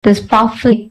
this powerful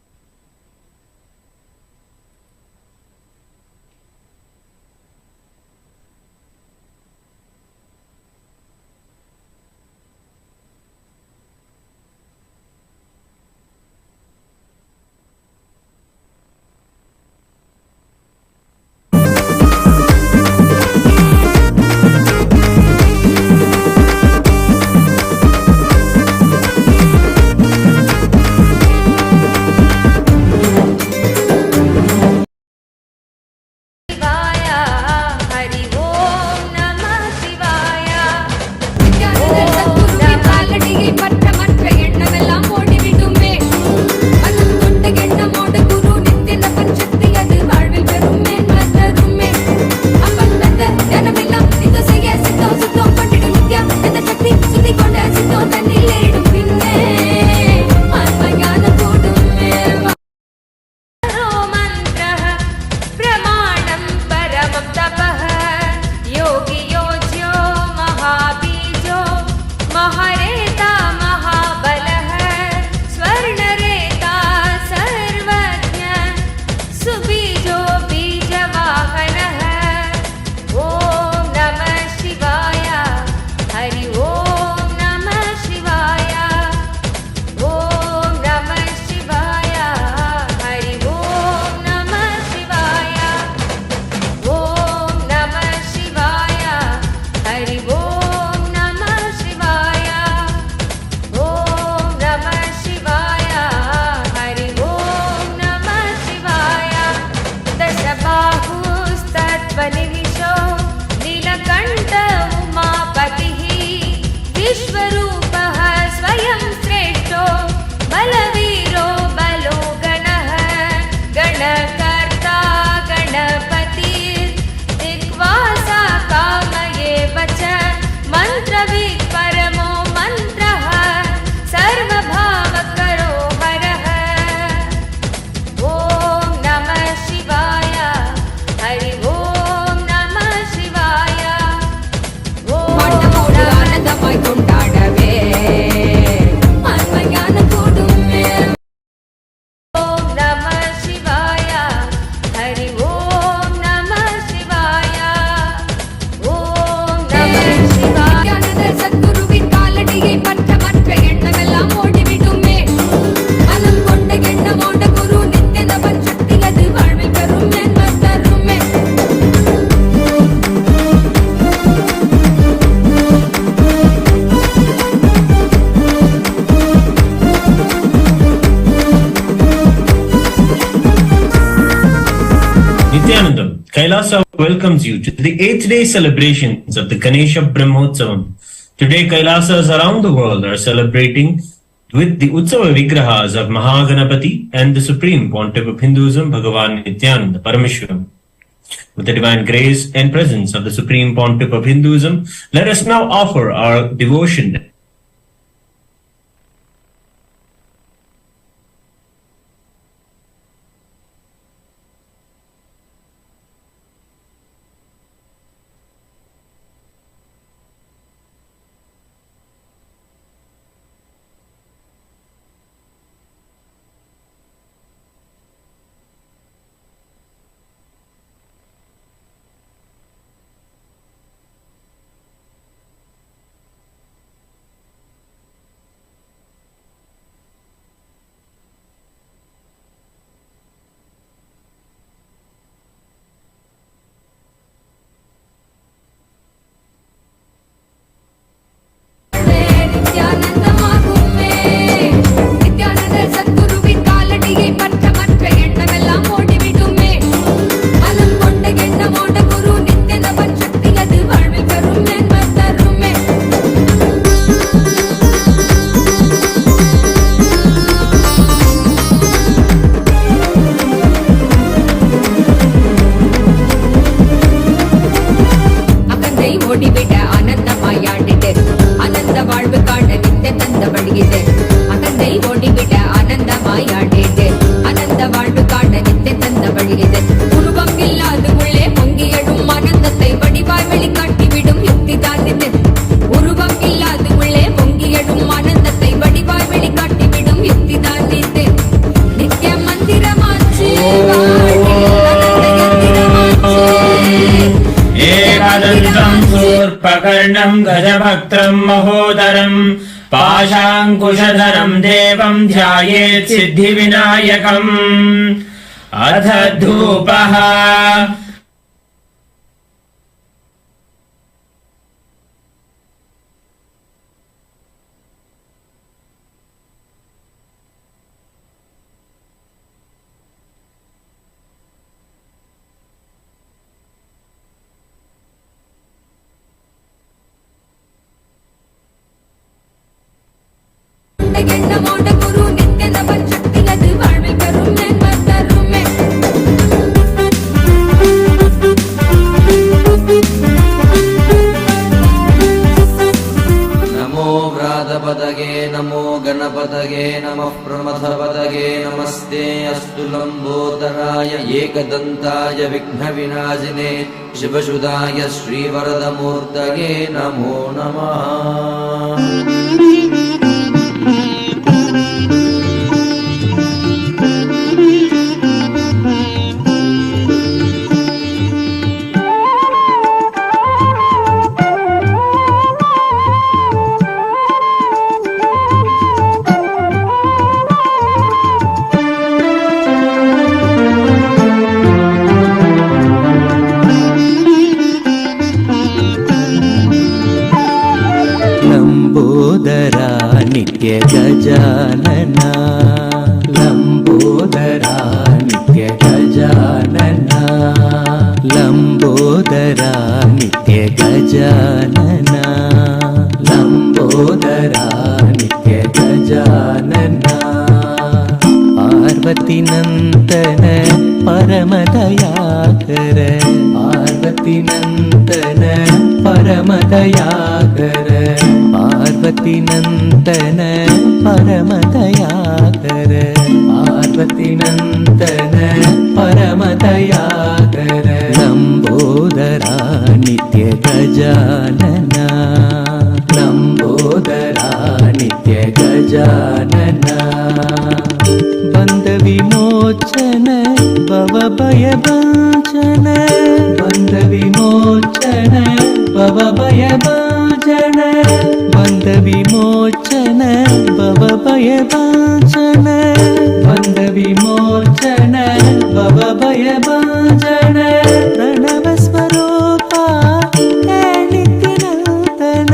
Nithyananda, KAILASA welcomes you to the 8th day celebrations of the Ganesha Brahmotsavam. Today, Kailasas around the world are celebrating with the Utsava Vigrahas of Mahaganapati and the Supreme Pontiff of Hinduism, Bhagavan Nithyananda Parameshwaram. With the divine grace and presence of the Supreme Pontiff of Hinduism, let us now offer our devotion. गजाननम् गजभक्त्रम् महोदरम् पाशाङ्कुशधरम् देवम् ध्यायेत् सिद्धिविनायकम्। अथ धूपः। नमो गणपतये नमः प्रमथपतये नमस्ते अस्तु लम्बोदराय एकदन्ताय विघ्नविनाशिने शिवसुताय श्रीवरदमूर्तये नमो नमः। लंबोदरा नित्य गजानना लंबोदरा नित्य गजानना लंबोदरा नित्य गजानना लंबोदरा नित्य गजानना पार्वती नंदन परमदयाकर पार्वती नंदन परमदयाकर पार्वती नंदन परमदयाकर पार्वती नंदन परमदयाकर लंबोदरा नित्य गजानना लंबोदरा नित्य गजानना बंद विमोचन भवभयभञ्जन बंद विमोचन भवभयभञ्जन बंद विमोचन भवभयभञ्जन बंद विमोचन भवभयभञ्जन प्रणव स्वरूपा हे नित्यनूतन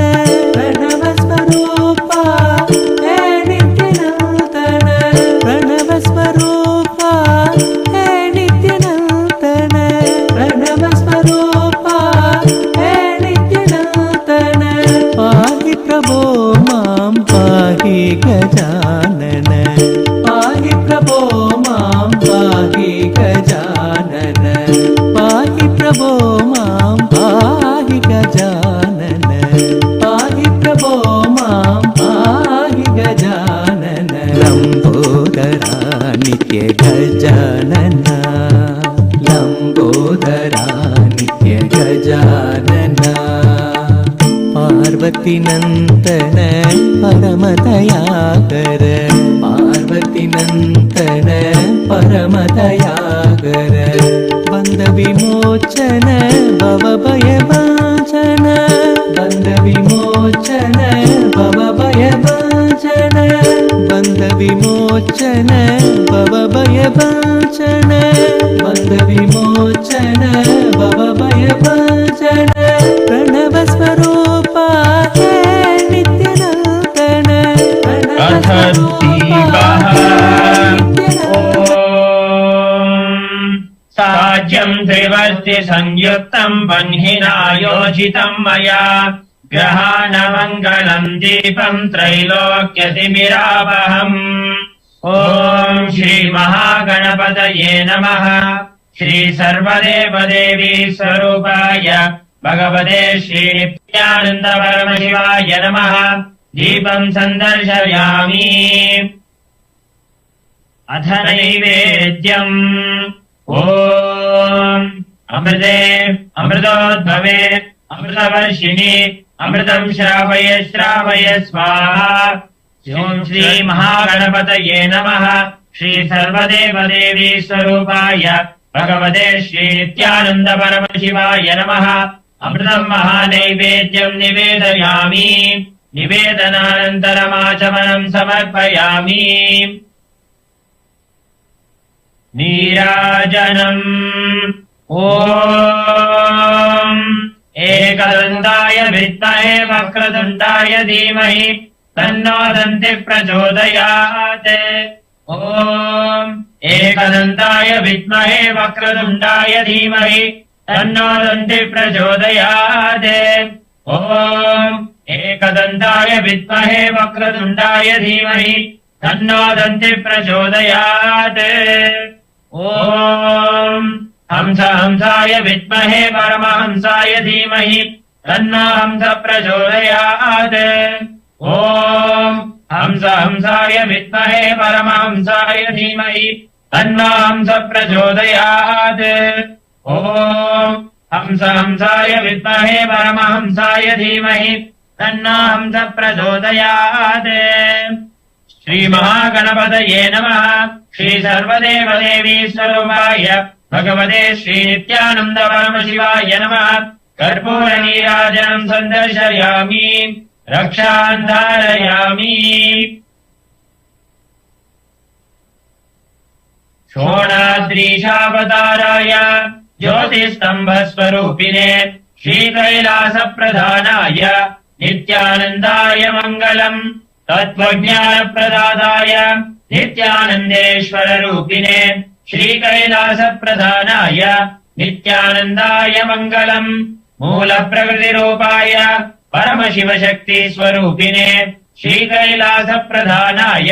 प्रणव स्वरूपा हे नित्यनूतन प्रणव स्वरूपा हे नित्यनूतन प्रणव स्वरूपा हे नित्यनूतन पाहि प्रभो मां पाहि गजानन पाहि प्रभो मां पाहि गजानन पाहि प्रभो मां पाहि गजानन पाहि प्रभो मां पाहि गजानन लंबोदरा नित्य गजानना लंबोदरा नित्य गजानना पार्वती नंदन परमदयाकर पार्वती नंदन परमदयाकर बंद विमोचन भवभयभञ्जन बंद विमोचन भवभयभञ्जन बंद विमोचन भवभयभञ्जन बंद विमोचन भवभयभञ्जन प्रणव स्वरूपा हे नित्यनूतन अथ दीपः। साज्यम् त्रिवर्ति संयुक्तम् बह्निना योजितम् मया ग्रहाणमङ्गलम् दीपम् त्रैलोक्यतिमिरावहम्। ॐ श्रीमहागणपतये नमः। श्री सर्वदेवदेवी स्वरूपाय भगवते श्रीनित्यानन्द परमशिवाय नमः। दीपम् सन्दर्शयामि। अथ नैवेद्यम्। ॐ अमृते अमृतोद्भवे अमृतवर्षिणि अमृतम् श्रावय श्रावय स्वाहा। ॐ श्रीमहागणपतये नमः। श्री सर्वदेवदेवी स्वरूपाय भगवते श्रीनित्यानन्द परमशिवाय नमः। अमृतम् महानैवेद्यम् निवेदयामि निवेदनानन्तरमाचमनम् समर्पयामि नीराजनम् ॐ एकदन्ताय विद्महे वक्रतुण्डाय धीमहि तन्नो दन्तिः प्रचोदयात् ॐ एकदन्ताय विद्महे वक्रतुण्डाय धीमहि तन्नो दन्तिः प्रचोदयात् ॐ एकदन्ताय विद्महे वक्रतुण्डाय धीमहि तन्नो दन्तिः प्रचोदयात् ॐ हंसाय विद्महे परमहंसाय धीमहि तन्नो हंस प्रचोदयात् ॐ हंसाय विद्महे परमहंसाय धीमहि तन्नो हंस प्रचोदयात् ॐ हंसाय विद्महे परमहंसाय धीमहि तन्नो हंस प्रचोदयात् श्रीमहागणपतये नमः श्री सर्वदेवदेवी स्वरूपाय भगवते श्री नित्यानन्द परमशिवाय नमः कर्पूरनीराजनम् सन्दर्शयामि रक्षान् धारयामि षोणाद्रीशावताराय ज्योतिस्तम्भस्वरूपिणे श्रीकैलासप्रधानाय नित्यानन्दाय मङ्गलम् तत्त्वज्ञानप्रदाताय नित्यानन्देश्वररूपिणे श्रीकैलासप्रधानाय नित्यानन्दाय मङ्गलम् मूलप्रकृतिरूपाय परमशिवशक्तिस्वरूपिणे श्रीकैलासप्रधानाय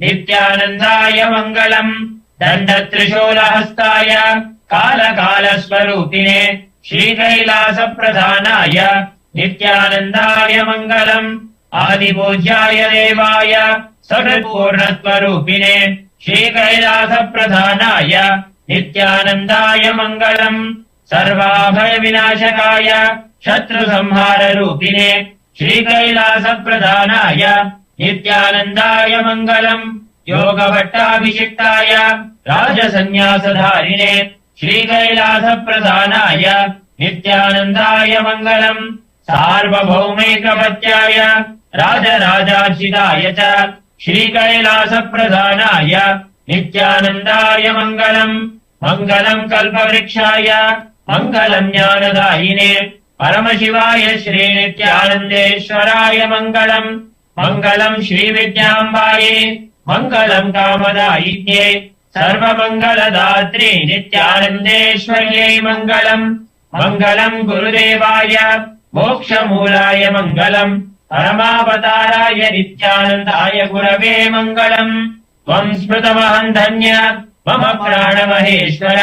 नित्यानन्दाय मङ्गलम् दण्डत्रिशूलहस्ताय कालकालस्वरूपिणे श्रीकैलासप्रधानाय नित्यानन्दाय मङ्गलम् आदिपूज्याय देवाय सकृत्पूर्णत्वरूपिणे श्रीकैलासप्रधानाय नित्यानन्दाय मङ्गलम् सर्वाभयविनाशकाय शत्रुसंहाररूपिणे श्रीकैलासप्रधानाय नित्यानन्दाय मङ्गलम् योगभट्टाभिषिक्ताय राजसन्न्यासधारिणे श्रीकैलासप्रधानाय नित्यानन्दाय मङ्गलम् सार्वभौमैकपत्याय राजराजार्चिताय च श्रीकैलासप्रधानाय नित्यानन्दाय मङ्गलम् मङ्गलम् कल्पवृक्षाय मङ्गलम् ज्ञानदायिने परमशिवाय श्रीनित्यानन्देश्वराय मङ्गलम् मङ्गलम् श्रीविद्याम्बायै मङ्गलम् कामदायिन्ये सर्वमङ्गलदात्रे नित्यानन्देश्वर्यै मङ्गलम् मङ्गलम् गुरुदेवाय मोक्षमूलाय मङ्गलम् परमावताराय नित्यानन्दाय गुरवे मङ्गलम् त्वम् स्मृतमहम् धन्य मम प्राणमहेश्वर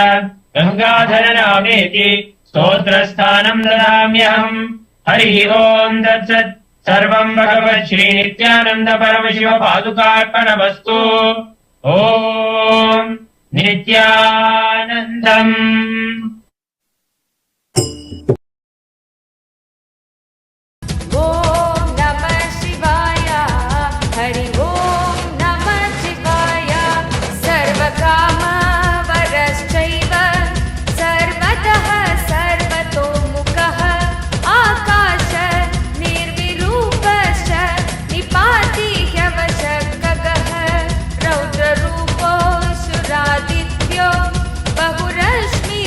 गङ्गाधर नामेति स्तोत्रस्थानम् ददाम्यहम् हरिः ओम् तत्सत् सर्वम् भगवत् श्रीनित्यानन्द परमशिव पादुकार्पणमस्तु ॐ नित्यानन्दम् रौद्ररूपो सुरादित्यो बहुरश्मि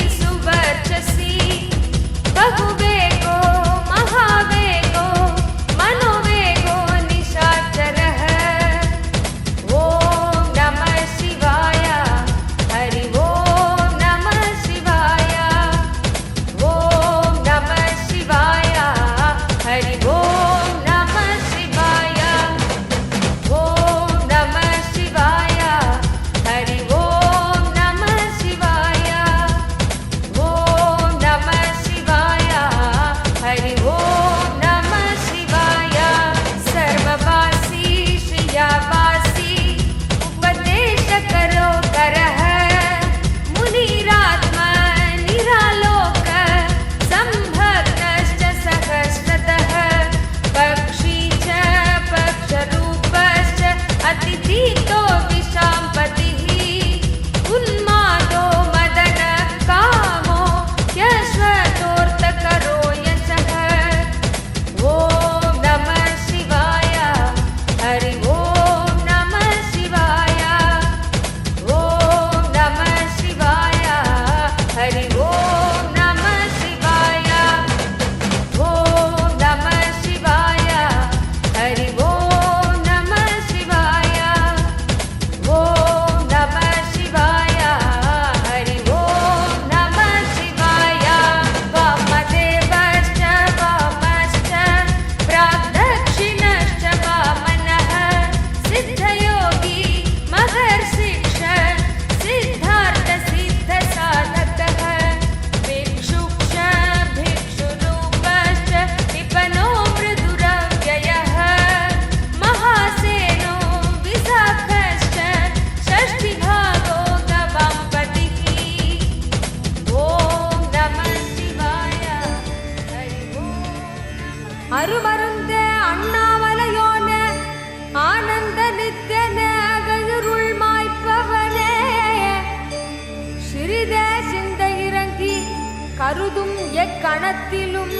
கோணத்திலும்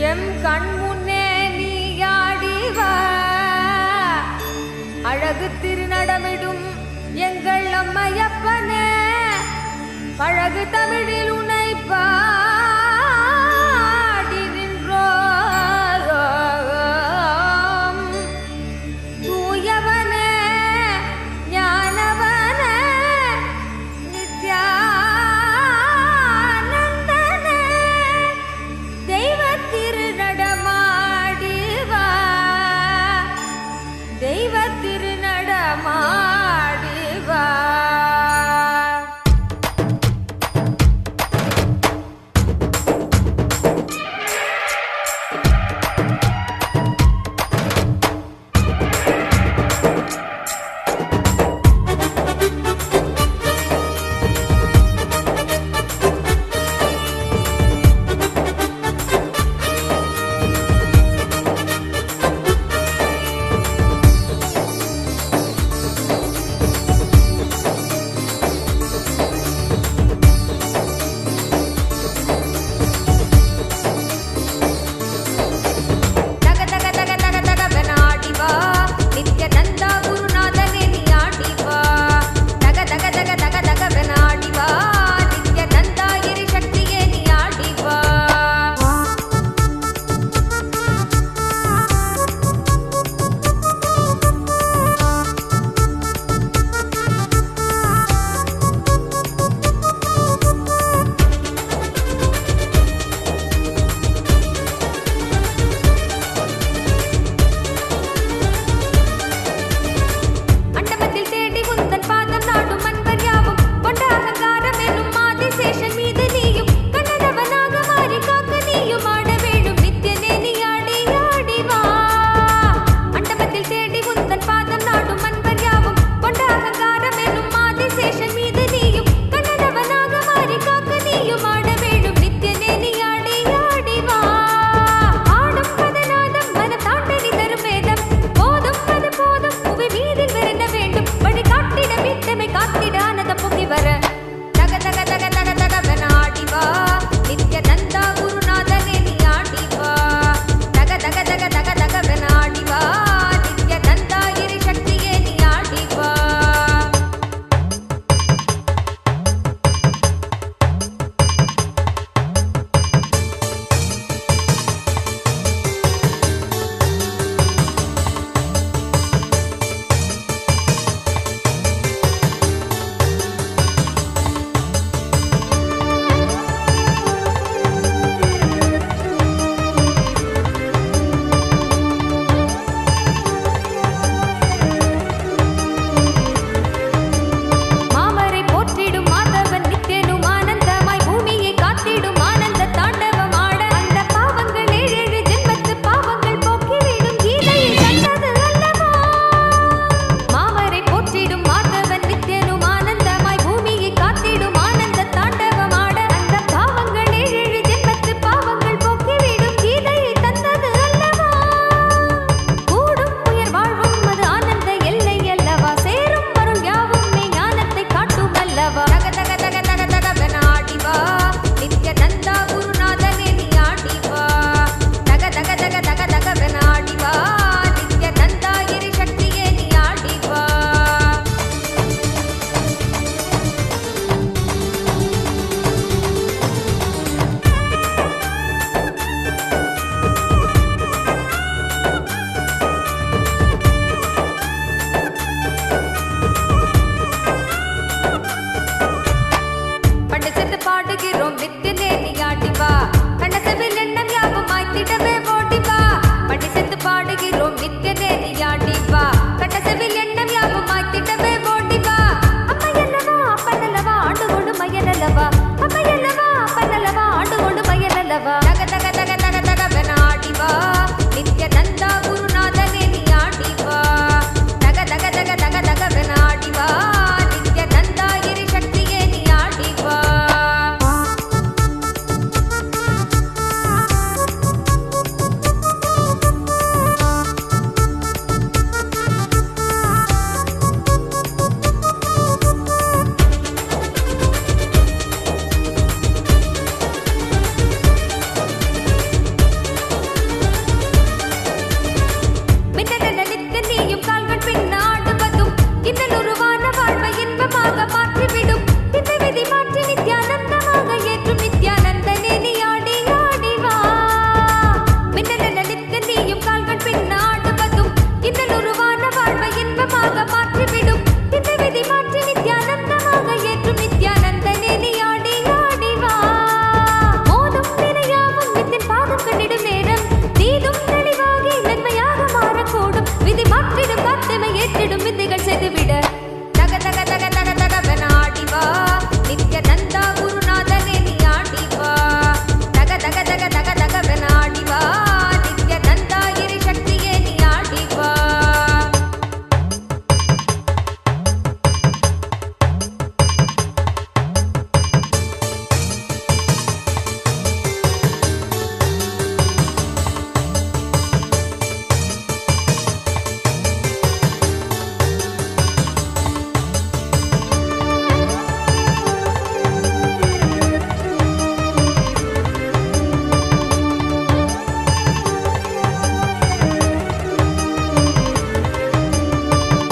எம் கண்முன்னே நீயாடிவா அழகு திருநடமிடும் எங்கள் அம்மையப்பனே பழகு தமிழில் உனை பாடி நின்றோம் தூயவனே ஞானவனே நித்யானந்தனே தெய்வ திருநடமாடிவா தெய்வ திருநடமாடிவா பிம்பமாக மாற்றிவிடும் இந்த விதி மாற்றி நித்யானந்தமாக ஏற்றும் நித்யானந்தனே நீ ஆடி ஆடி வா மின்னலென நிற்க நீயும் கால்கள் பின்னாடுவதும் இன்னல் உருவான வாழ்வை இன்பமாக மாற்றிவிடும் இந்த விதி மாற்றி நித்யானந்தமாக ஏற்றும் நித்யானந்தனே நீ ஆடி ஆடி வா மோதும் வினையாவும் வித்தின் பாதம் கண்டிடும் நேரம் தீதும் தெளிவாகி நன்மையாக மாறக்கூடும் விதி மாற்றிடும் வார்த்தைமை ஏற்றிடும் வித்தைகள் செய்துவிட தக தக தக தக தகவென ஆடி வா நித்யானந்தா குருநாதனே நீ ஆடி வா தக தக தக தக தகவென ஆடி வா நித்யானந்தா இறை சக்தியே நீ ஆடி வா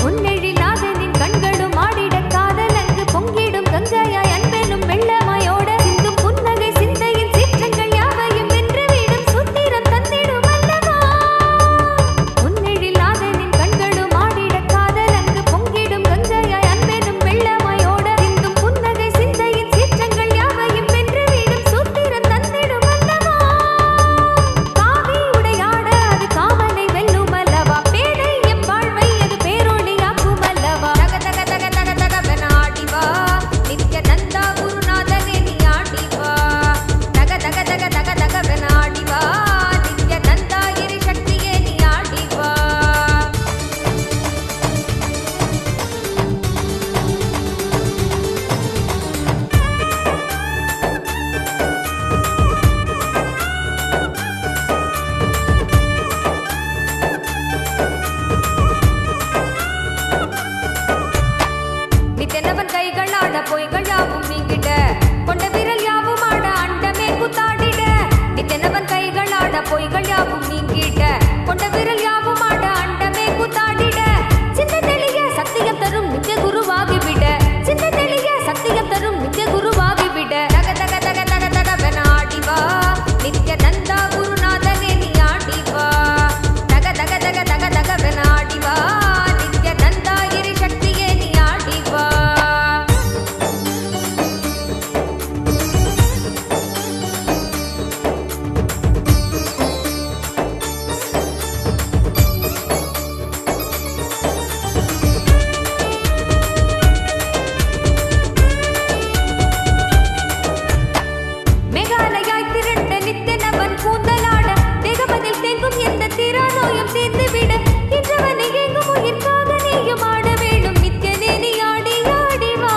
உன்னெழிலாதனின் கண்களும் ஆடிட காதலங்கு பொங்கிடும் கங்கையாய் அன்பெனும் வெள்ளமாயோட சிந்தும் புன்னகை சிந்தையின் சீற்றங்கள் யாவையும் வென்று வீடும் சுத்திரம் தந்திடும் அல்லவா உன்னெழிலாதனின் கண்களும் ஆடிட காதலங்கு பொங்கிடும் கங்கையாய் அன்பெனும் வெள்ளமாயோட சிந்தும் புன்னகை சிந்தையின் சீற்றங்கள் யாவையும் வென்று வீடும் சுத்திரம் தந்திடும் அல்லவா காவி உடையாட அது காமனை வெல்லும் அல்லவா பேதை எம் வாழ்வை அது பேரொளியாக்கும் அல்லவா தக தக தக தக தகவென ஆடி வா நித்யானந்தா குருநாதனே நீ ஆடி வா தக தக தக தக தகவென ஆடி வா நித்யானந்தா இறை சக்தியே நீ ஆடி வா நித்தனவன் கைகள் ஆட பொய்கள் யாவும் நீங்கிட கொண்ட விரல் யாவும் ஆட அண்டமே குத்தாடிட நித்தனவன் கைகள் ஆட பொய்கள் யாவும் நீங்கிட கொண்ட விரல் யாவும் ஆட அண்டமே குத்தாடிட சிந்த தெளிய சத்தியம் தரும் நித்திய குருவாகிவிட சிந்த தெளிய சத்தியம் தரும் நித்திய குருவாகிவிட தக தக தக தக தகவென ஆடி வா நித்யானந்தா குருநாதனே நீ ஆடி வா தக தக தக தக தகவென ஆடி வா நித்யானந்தா இறை சக்தியே நீ ஆடி வா மேகாலயாய் திரண்ட நித்தனவன் கூந்தலாட தேகமதில் தேங்கும் எந்த தீரா நோயும் தீர்ந்துவிட இன்றவனை எங்கும் உயிர்க்காக நீயும் ஆட வேணும் நித்யனே நீ ஆடி ஆடி வா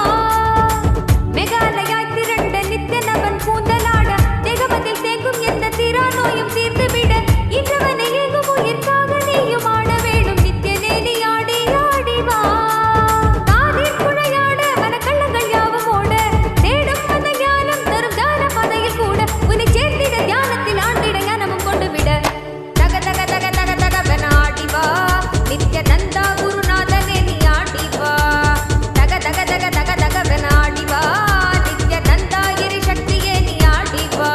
மேகாலயாய் திரண்ட நித்தனவன் கூந்தலாட தேகமதில் தேங்கும் எந்த தீரா நோயும் தீர்ந்துவிட இன்றவனை எங்கும் உயிர்க்காக நீயும் ஆட வேணும் நித்யனே நீ ஆடி ஆடி வா காதில் குழையாட மனக்கள்ளங்கள் யாவும் ஓட தேடும் அந்த ஞானம் தரும் ஞான பதையில் கூட உன்னை சேர்ந்திட ஞானத்தில் ஆண்டிட ஞானமும் கொண்டு விட தக தக தக தக தகவென ஆடி வா நித்யானந்தா குருநாதனே நீ ஆடி வா தக தக தக தக தகவென ஆடி வா நித்யானந்தா இறை சக்தியே நீ ஆடி வா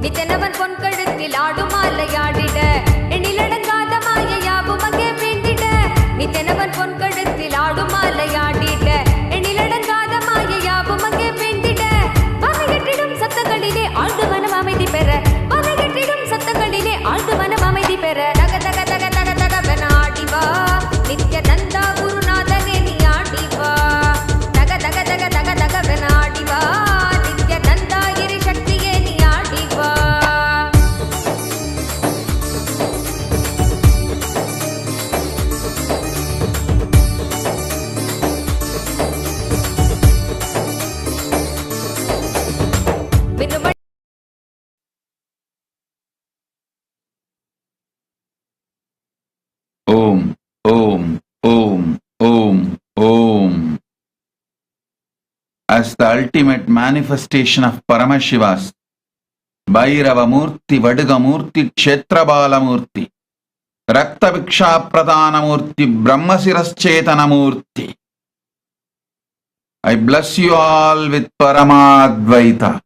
நித்தனவன் பொன் கழுத்தில் ஆடும் மாலையாடிட எண்ணிலடங்காத மாயையாவும் அங்கே வேண்டிட நித்தனவன் பொன் கழுத்தில் ஆடும் மாலையாடிட எண்ணிலடங்காத மாயையாவும் அங்கே வேண்டிட வமையற்றிடும் சத்தங்களிலே ஆழ்ந்து மனம் அமைதி பெற வமையற்றிடும் சத்தங்களிலே ஆழ்ந்து மனம் அமைதி பெற தக தக தக தக தகவென ஆடி வா நித்யானந்தா குருநாதனே நீ ஆடி வா தக தக தக தக தகவென ஆடி வா நித்யானந்தா இறை சக்தியே நீ ஆடி வா Om, Om, Om, Om. As the ultimate manifestation of Paramashiva's Bhairava Murti, Vadiga Murti, Kshetrabala Murti, Rakta Viksha Pradana Murti, Brahmasiras Chetana Murti. I bless you all with Paramadvaita.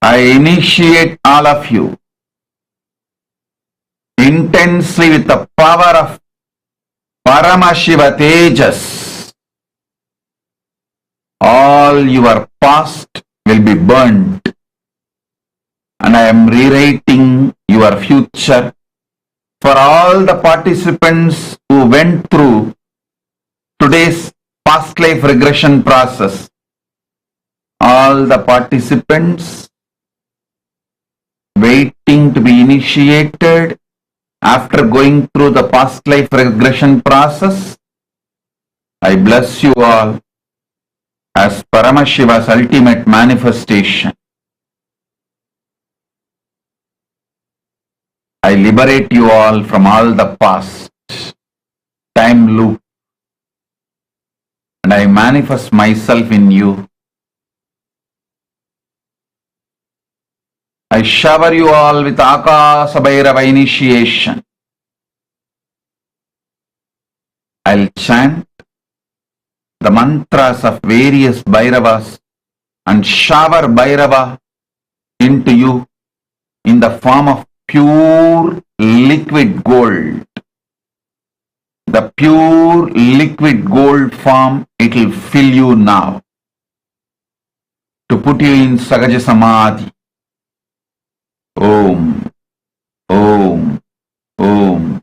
I initiate all of you intensely with the power of Paramashiva Tejas. All your past will be burnt, and I am rewriting your future for all the participants who went through today's past life regression process. All the participants waiting to be initiated after going through the past life regression process, I bless you all as Paramashiva's ultimate manifestation. I liberate you all from all the past time loop, and I manifest myself in you. I shower you all with Akasa Bhairava initiation. I'll chant the mantras of various Bhairavas and shower Bhairava into you in the form of pure liquid gold. The pure liquid gold form, it will fill you now to put you in Sagaja Samadhi. Om, Om, Om.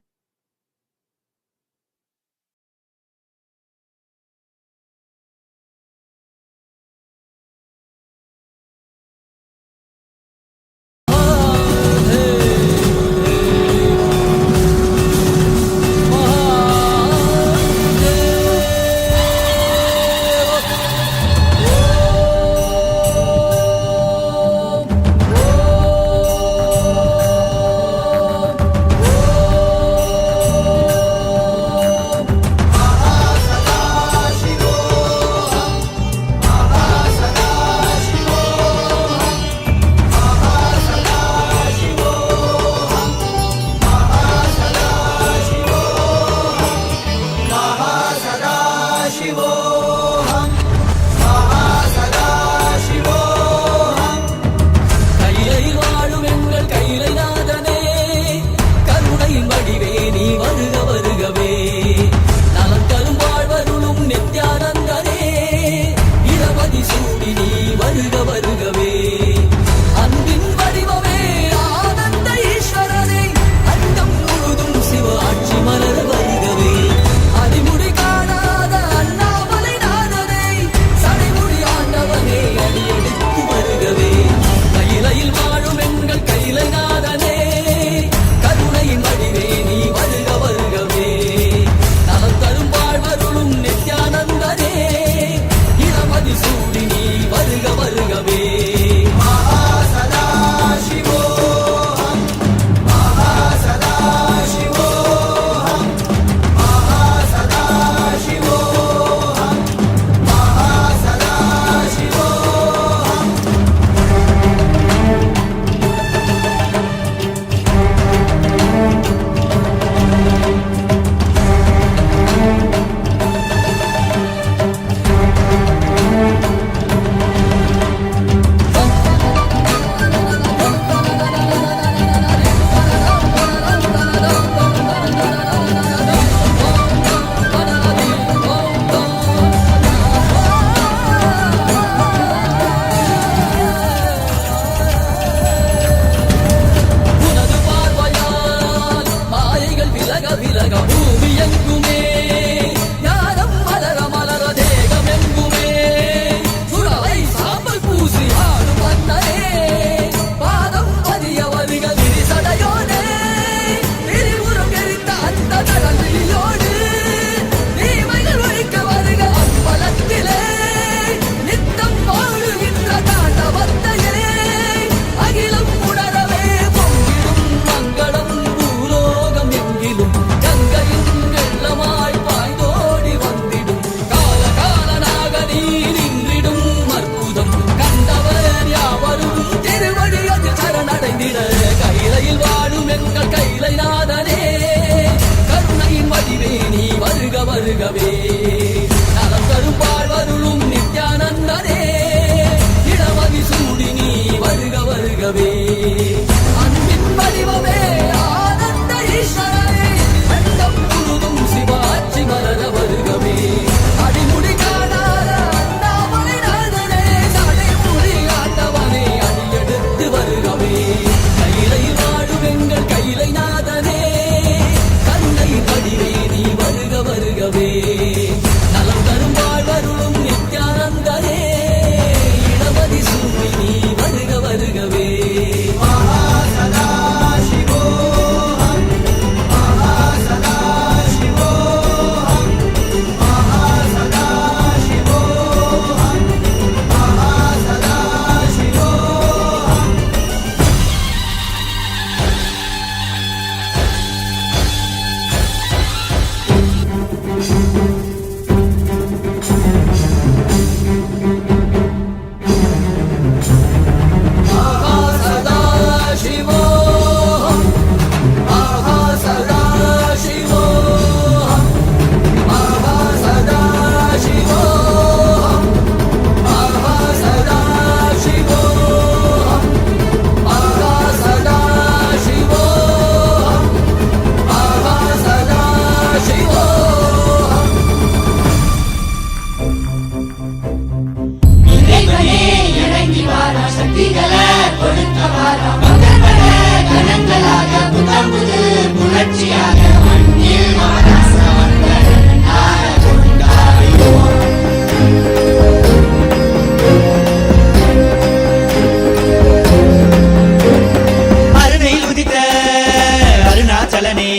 அருணாச்சலனே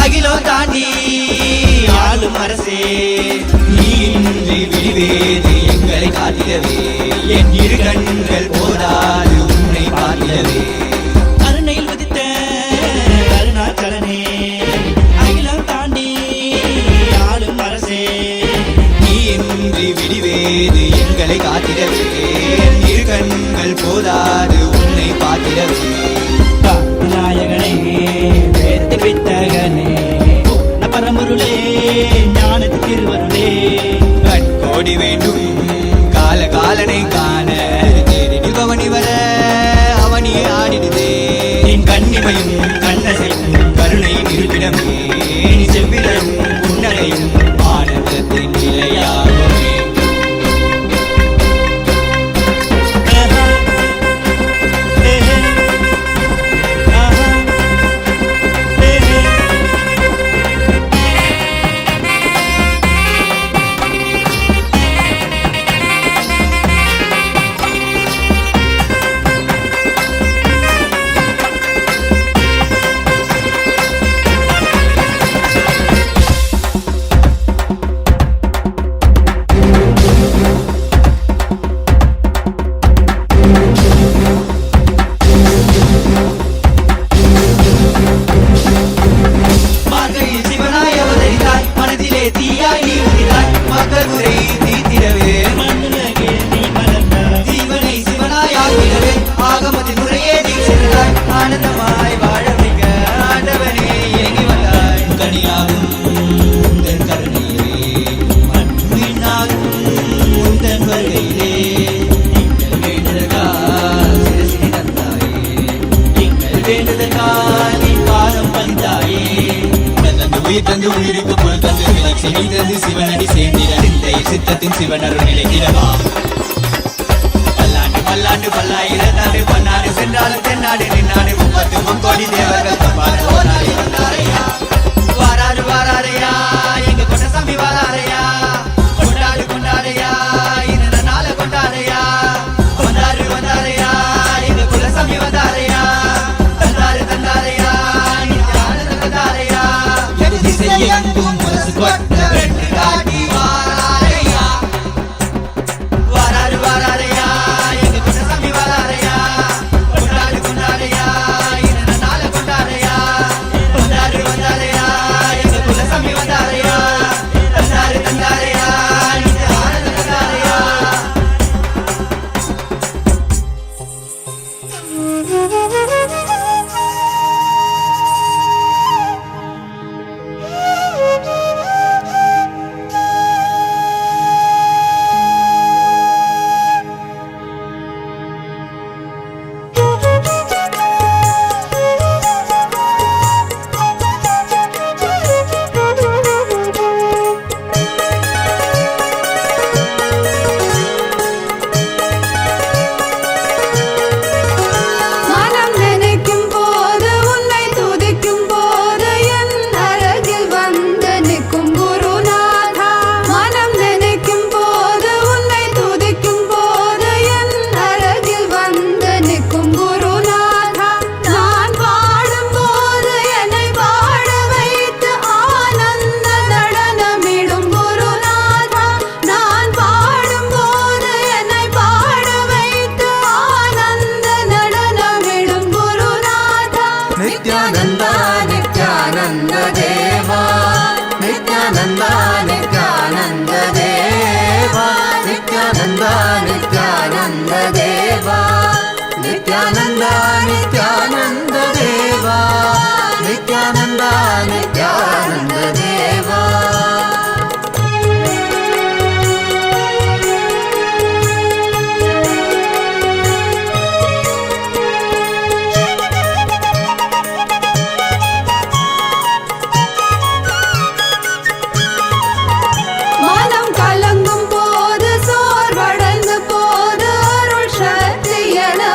அகிலோ தாண்டி ஆளும் அரசே நீ இன்றி விடுவேது எங்களை காத்திடவே என் இரு கண்கள் போதாது உன்னை பார்த்திடவே அருணையில் உதித்த அருணாச்சலனே அகிலம் தாண்டி ஆளும் அரசே நீ இன்றி விடுவேது எங்களை காத்திடவே என் இரு கண்கள் போதாது உன்னை பார்த்திடவே நாயகனே வேத்து வித்தகனே பரமருளே ஞானத்து திருவருளே கண்கோடி வேண்டும் கால காலனை காண தேடி பவனி வர அவனியே ஆடிடுதே என் கண்ணிமையும் கண்ணசையும் கருணை இருப்பிடமே செவ்விடும் புன்னகையும் ஆனந்தத்தின் நிலையாகவே ஆனந்தமாய் வாழ வைக்க ஆண்டவனே ஏங்கி வந்தாய் கனியாகும் உந்தன் கருணையிலே மண்ணினாகும் உந்தன் வருகையிலே நீங்கள் வேண்டுதற்கால் சிரசினை தந்தாயே நீங்கள் வேண்டுதற்கால் நீ பாதம் பந்தாயே தந்து உயிர் தந்து உயிருக்கு பொருள் தந்து விலட்சி நீ தந்து சிவனடி சேர்ந்திட சித்தத்தின் சிவன் அருள் நிலைத்திடவா பல்லாண்டு பல்லாயிரத்தாண்டு பன்னாடு சென்றாலும் தென்னாடு நின்னாடு 30 தேவர்கள் தப்பாடு வந்தாரையா வாராரு வாராரையா எங்க கொண்டசாமி வாராரையா கொண்டாடு கொண்டாடையா இந்த நாள கொண்டாடையா வந்தாரு வந்தாரையா எங்க குலசாமி வந்தாரையா தந்தாரு தந்தாரையா நித்யானந்த வந்தாரையா திசையெங்கும் முரசு கொட்ட வெட்டு காட்டி வாராரையா வாராரு வாராரையா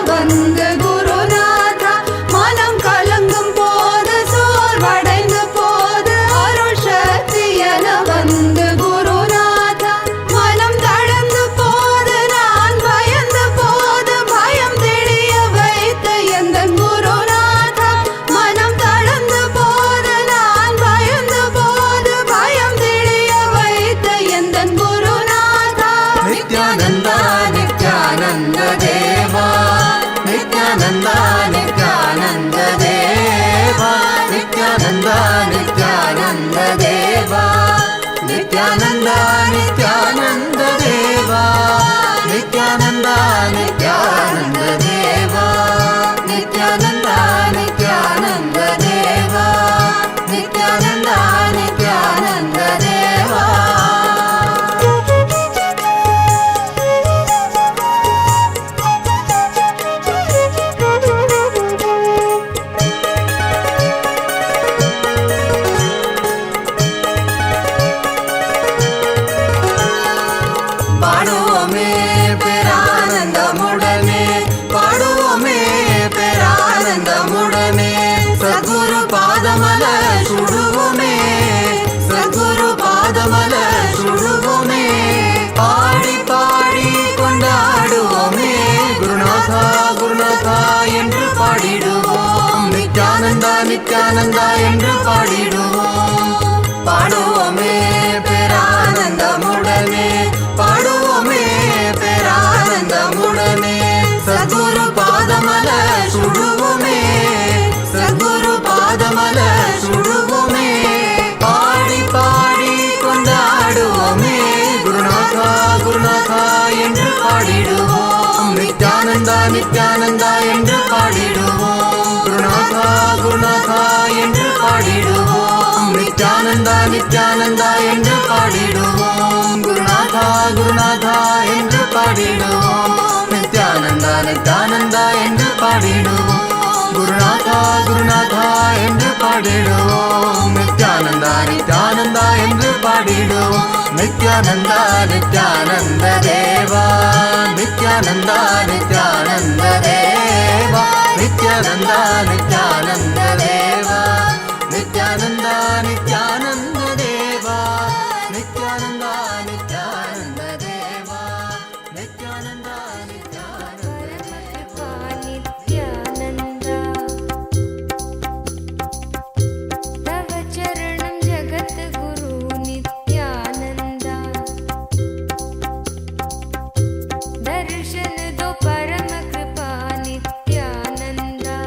வந்து குருநாதா नित्यानन्द नित्यानन्द देवा नित्यानन्द नित्यानन्द देवा नित्यानन्द नित्यानन्द देवा नित्यानन्द नित्यानन्द देवा नित्यानन्द नित्यानन्द देवा பாடுவோமே பேரானந்தமுடனே பாடுவோமே பேரானந்தமுடனே சத்குரு பாதமல சுடுவோமே சத்குரு பாதமல சுடுவோமே பாடி பாடி கொண்டாடுவோமே குருநாதா குருநாதா என்று பாடிடுவோம் நித்யானந்தா நித்யானந்தா என்று பாடிடுவோம் பாடுவோமே பேரானந்தமுடனே பாடுவோமே பேரானந்தமுடனே சத்குரு பாதமல சுடுவோமே சத்குரு பாதமல சுடுவோமே பாடி பாடி கொண்டாடுவோமே குருநாதா குருநாதா என்று பாடிடுவோம் நித்யானந்தா நித்யானந்தா என்று பாடிடுவோம் குருநாதா குருநாதா என்று பாடிடுவோம் நித்யானந்தா நித்யானந்தா என்று பாடிடுவோம் குருநாதா குருநாதா என்று பாடிடுவோம் நித்யானந்தா நித்யானந்தா என்று பாடிடுவோம் குருநாதா குருநாதா என்று பாடிடுவோம் நித்யானந்தா நித்யானந்தா என்று பாடிடுவோம் நித்யானந்தா நித்யானந்த தேவா நித்யானந்தா நித்யானந்த தேவா நித்யானந்தா நித்யானந்த தேவா நித்யானந்தா நித்யானந்த தேவா நித்யானந்தா நித்யானந்த தேவா நித்யானந்தா परमकृपा नित्यानन्दा तव चरणं जगद्गुरु नित्यानन्दा दर्शन दो परमकृपा Nityananda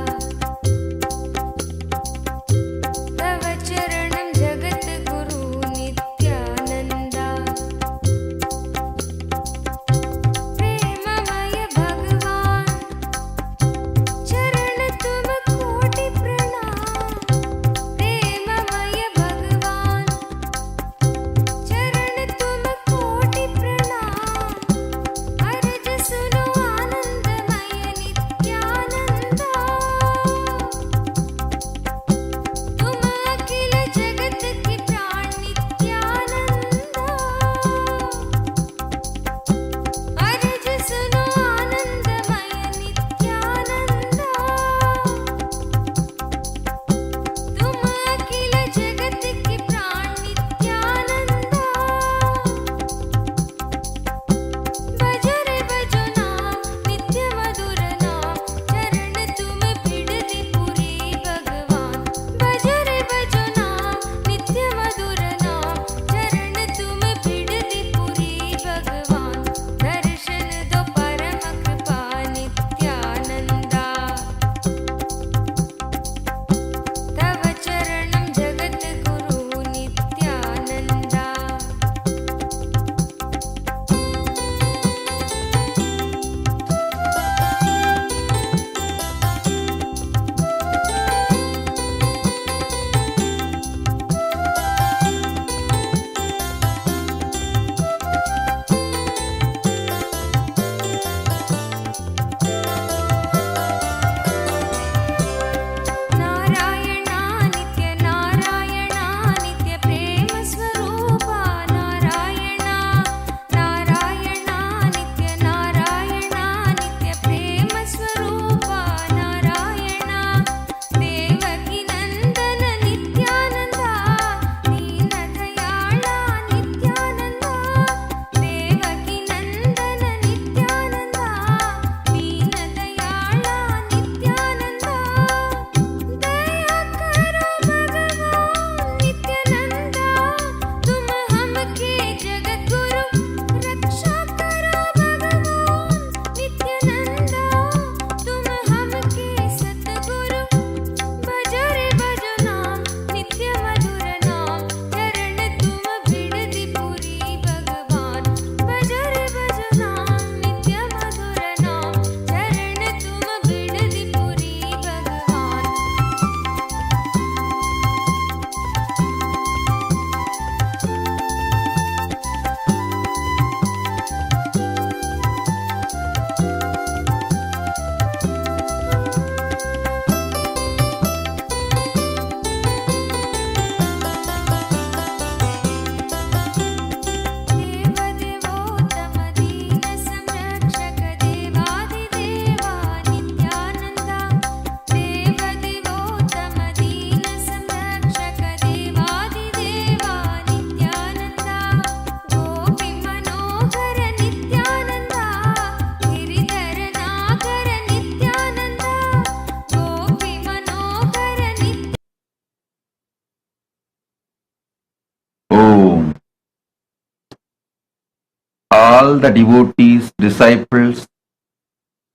all the devotees, disciples,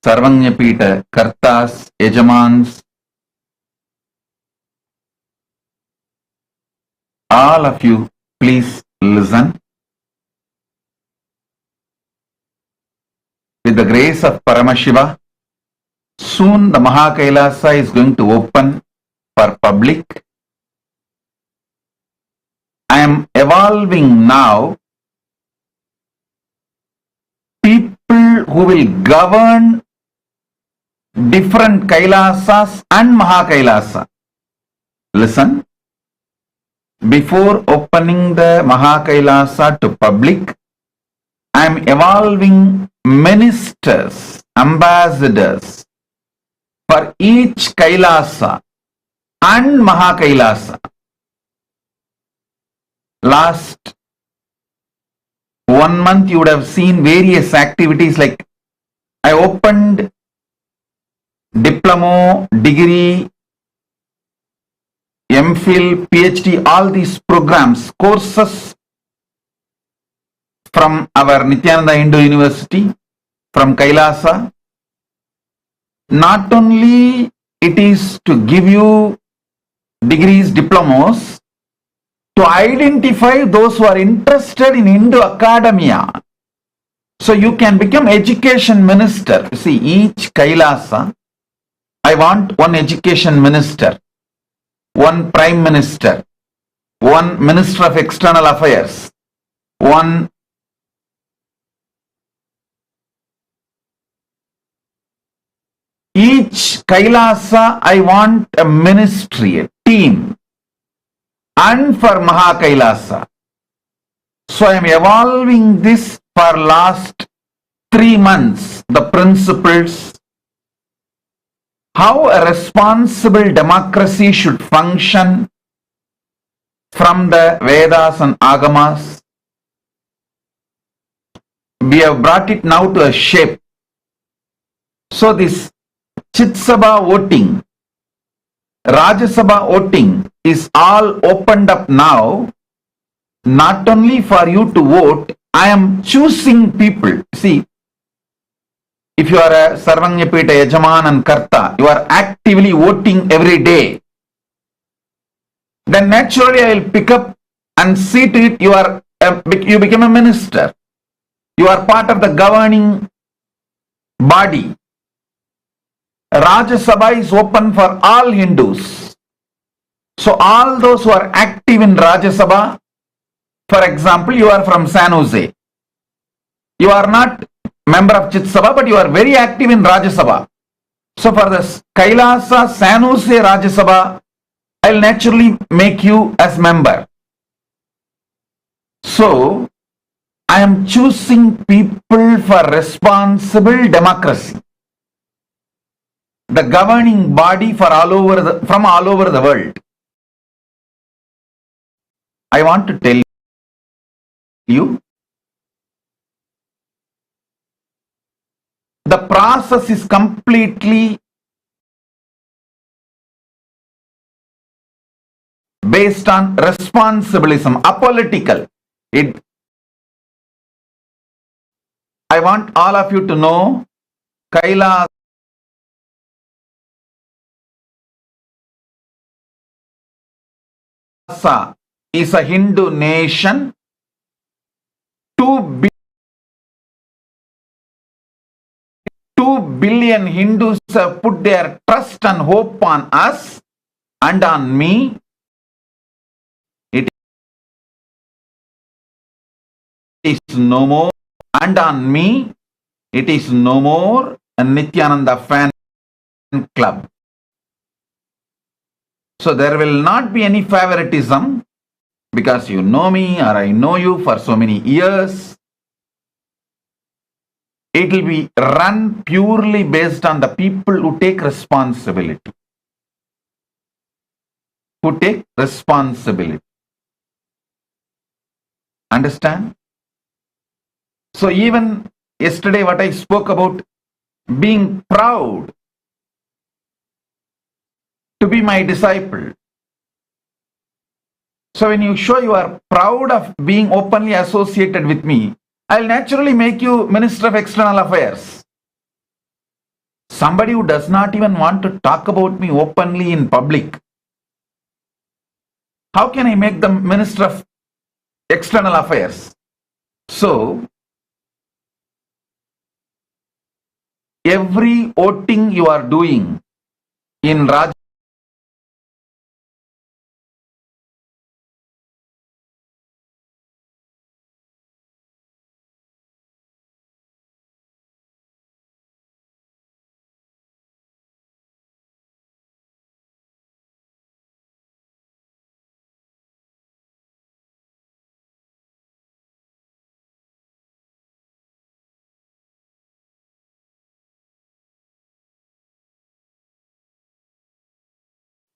Sarvanyapita, Kartas, Yajamans, all of you, please listen. With the grace of Paramashiva, soon the Mahakailasa is going to open for public. I am evolving now people who will govern different Kailasas and Mahakailasa. Listen, before opening the Mahakailasa to public, I am evolving ministers, ambassadors for each Kailasa and Mahakailasa. Last 1 month you would have seen various activities like I opened diploma, degree, MPhil, PhD, all these programs, courses from our Nithyananda Hindu University, from Kailasa. Not only it is to give you degrees, diplomas, to identify those who are interested in Hindu academia. So you can become education minister. You see, each Kailasa, I want one education minister, one prime minister, one minister of external affairs, one each Kailasa, I want a ministry, a team. And for Mahakailasa. So I am evolving this for last 3 months, the principles, how a responsible democracy should function from the Vedas and Agamas. We have brought it now to a shape. So this Chitsabha voting, Rajya Sabha voting is all opened up now, not only for you to vote, I am choosing people. See, if you are a Sarvanyapita, Yajaman and Karta, you are actively voting every day, then naturally I will pick up and see to it you become a minister. You are part of the governing body. Rajya Sabha is open for all Hindus. So all those who are active in Rajya Sabha, for example, you are from San Jose. You are not member of Chit Sabha, but you are very active in Rajya Sabha. So for the Kailasa San Jose Rajya Sabha, I will naturally make you as member. So I am choosing people for responsible democracy. The governing body for from all over the world. I want to tell you, the process is completely based on responsibilism, apolitical. I want all of you to know, Kailasa is a Hindu nation. 2 billion Hindus have put their trust and hope on us and on me. It is no more, and on me, it is no more a Nithyananda fan club. So there will not be any favoritism because you know me or I know you for so many years. It will be run purely based on the people who take responsibility. Who take responsibility. Understand? So even yesterday what I spoke about being proud to be my disciple. So when you show you are proud of being openly associated with me, I'll naturally make you Minister of External Affairs. Somebody who does not even want to talk about me openly in public, how can I make them Minister of External Affairs? So, every voting you are doing in Raj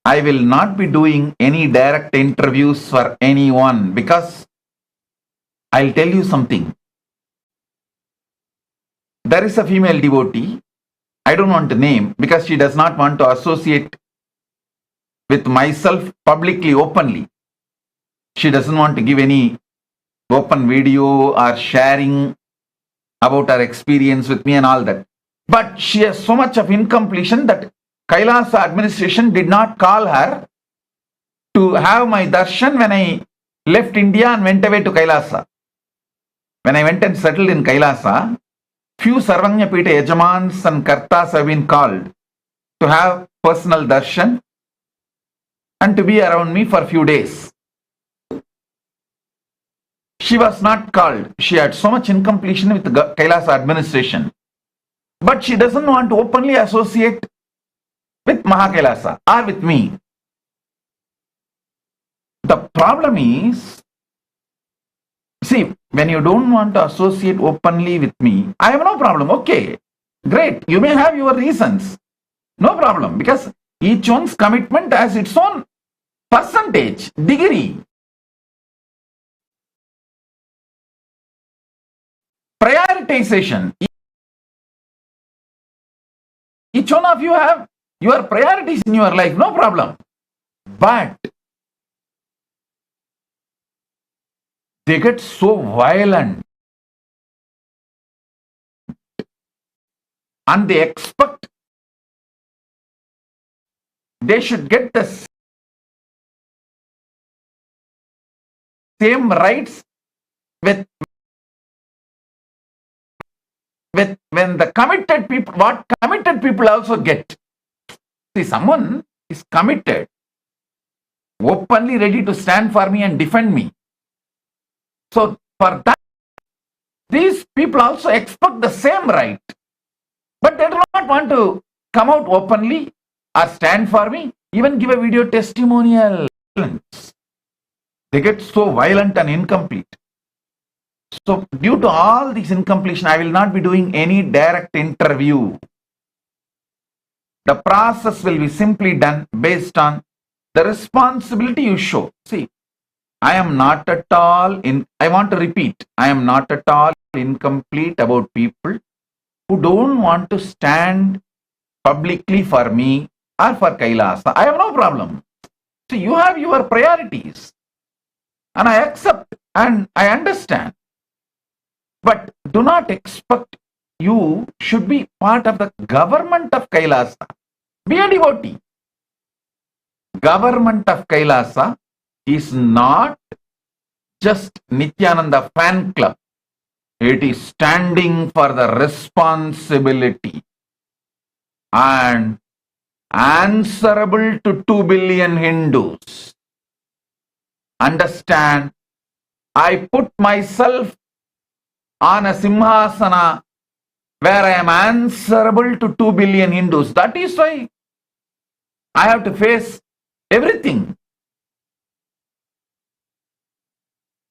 I will not be doing any direct interviews for anyone because I'll tell you something. There is a female devotee, I don't want to name because she does not want to associate with myself publicly, openly. She doesn't want to give any open video or sharing about her experience with me and all that. But she has so much of incompletion that Kailasa administration did not call her to have my darshan when I left India and went away to Kailasa. When I went and settled in Kailasa, few Sarvanya Pita Yajamans and Kartas have been called to have personal darshan and to be around me for a few days. She was not called. She had so much incompletion with the Kailasa administration. But she doesn't want to openly associate with Mahakailasa or with me. The problem is, see, when you don't want to associate openly with me, I have no problem. Okay, great. You may have your reasons. No problem, because each one's commitment has its own percentage, degree. Prioritization. Each one of you have your priorities in your life, no problem. But they get so violent and they expect they should get the same rights with when the committed people, what committed people also get. See, someone is committed, openly ready to stand for me and defend me. So for that, these people also expect the same right, but they do not want to come out openly or stand for me, even give a video testimonial. They get so violent and incomplete. So due to all these incompletion, I will not be doing any direct interview. The process will be simply done based on the responsibility you show. See, I am not at all I want to repeat, I am not at all incomplete about people who don't want to stand publicly for me or for Kailasa. I have no problem. See, you have your priorities and I accept and I understand. But do not expect you should be part of the government of Kailasa. Be a devotee. Government of Kailasa is not just Nithyananda fan club. It is standing for the responsibility and answerable to 2 billion Hindus. Understand, I put myself on a simhasana where I am answerable to 2 billion Hindus. That is why I have to face everything.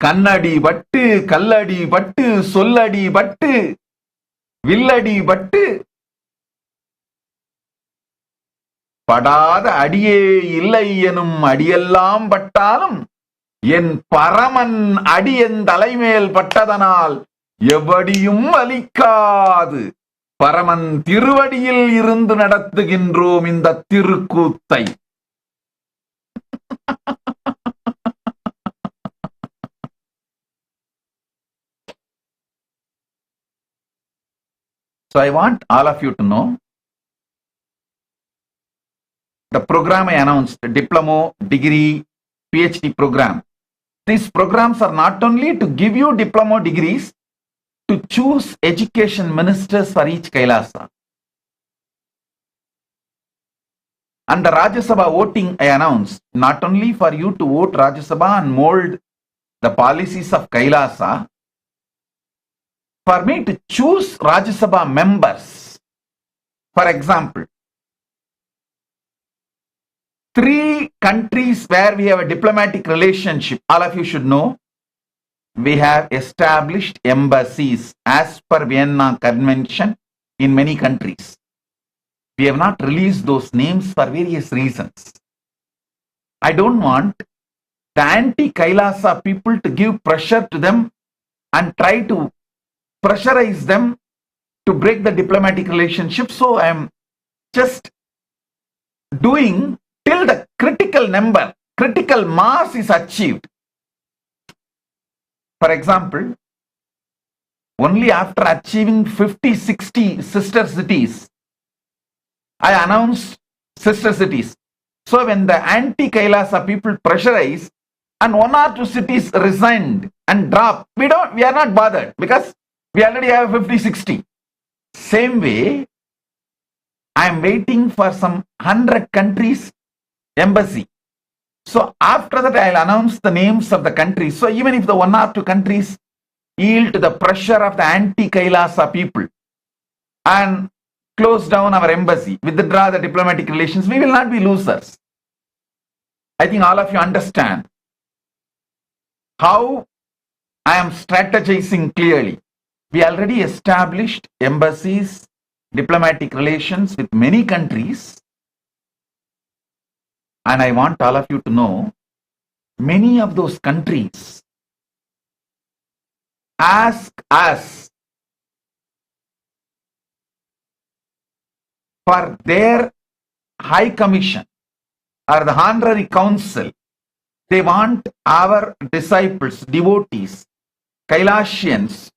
Kannadi battu, kalladi battu, solladi battu, villadi battu. படாத அடியே இல்லை எனும் அடியெல்லாம் பட்டாலும் என் பரமன் அடியன் தலைமேல் பட்டதனால் எவடியும் வலிக்காது. பரமன் திருவடியில் இருந்து நடத்துகின்றோம் இந்த திருக்கூத்தை. So I want all of you to know the program I announced, diploma, degree, PhD program. These programs are not only to give you diploma degrees, to choose education ministers for each Kailasa. And the Rajya Sabha voting I announced, not only for you to vote Rajya Sabha and mold the policies of Kailasa, for me to choose Rajya Sabha members. For example, 3 countries where we have a diplomatic relationship, all of you should know, we have established embassies as per Vienna Convention in many countries. We have not released those names for various reasons. I don't want the anti-Kailasa people to give pressure to them and try to pressurize them to break the diplomatic relationship. So I am just doing till the critical number, critical mass is achieved. For example, only after achieving 50-60 sister cities, I announced sister cities. So when the anti-Kailasa people pressurize and 1 or 2 cities resigned and dropped, we are not bothered because we already have 50-60. Same way, I am waiting for some 100 countries embassy. So after that, I'll announce the names of the countries. So even if the 1 or 2 countries yield to the pressure of the anti-Kailasa people and close down our embassy, withdraw the diplomatic relations, we will not be losers. I think all of you understand how I am strategizing clearly. We already established embassies, diplomatic relations with many countries. And I want all of you to know, many of those countries ask us for their High Commission or the Honorary Council. They want our disciples, devotees, Kailasians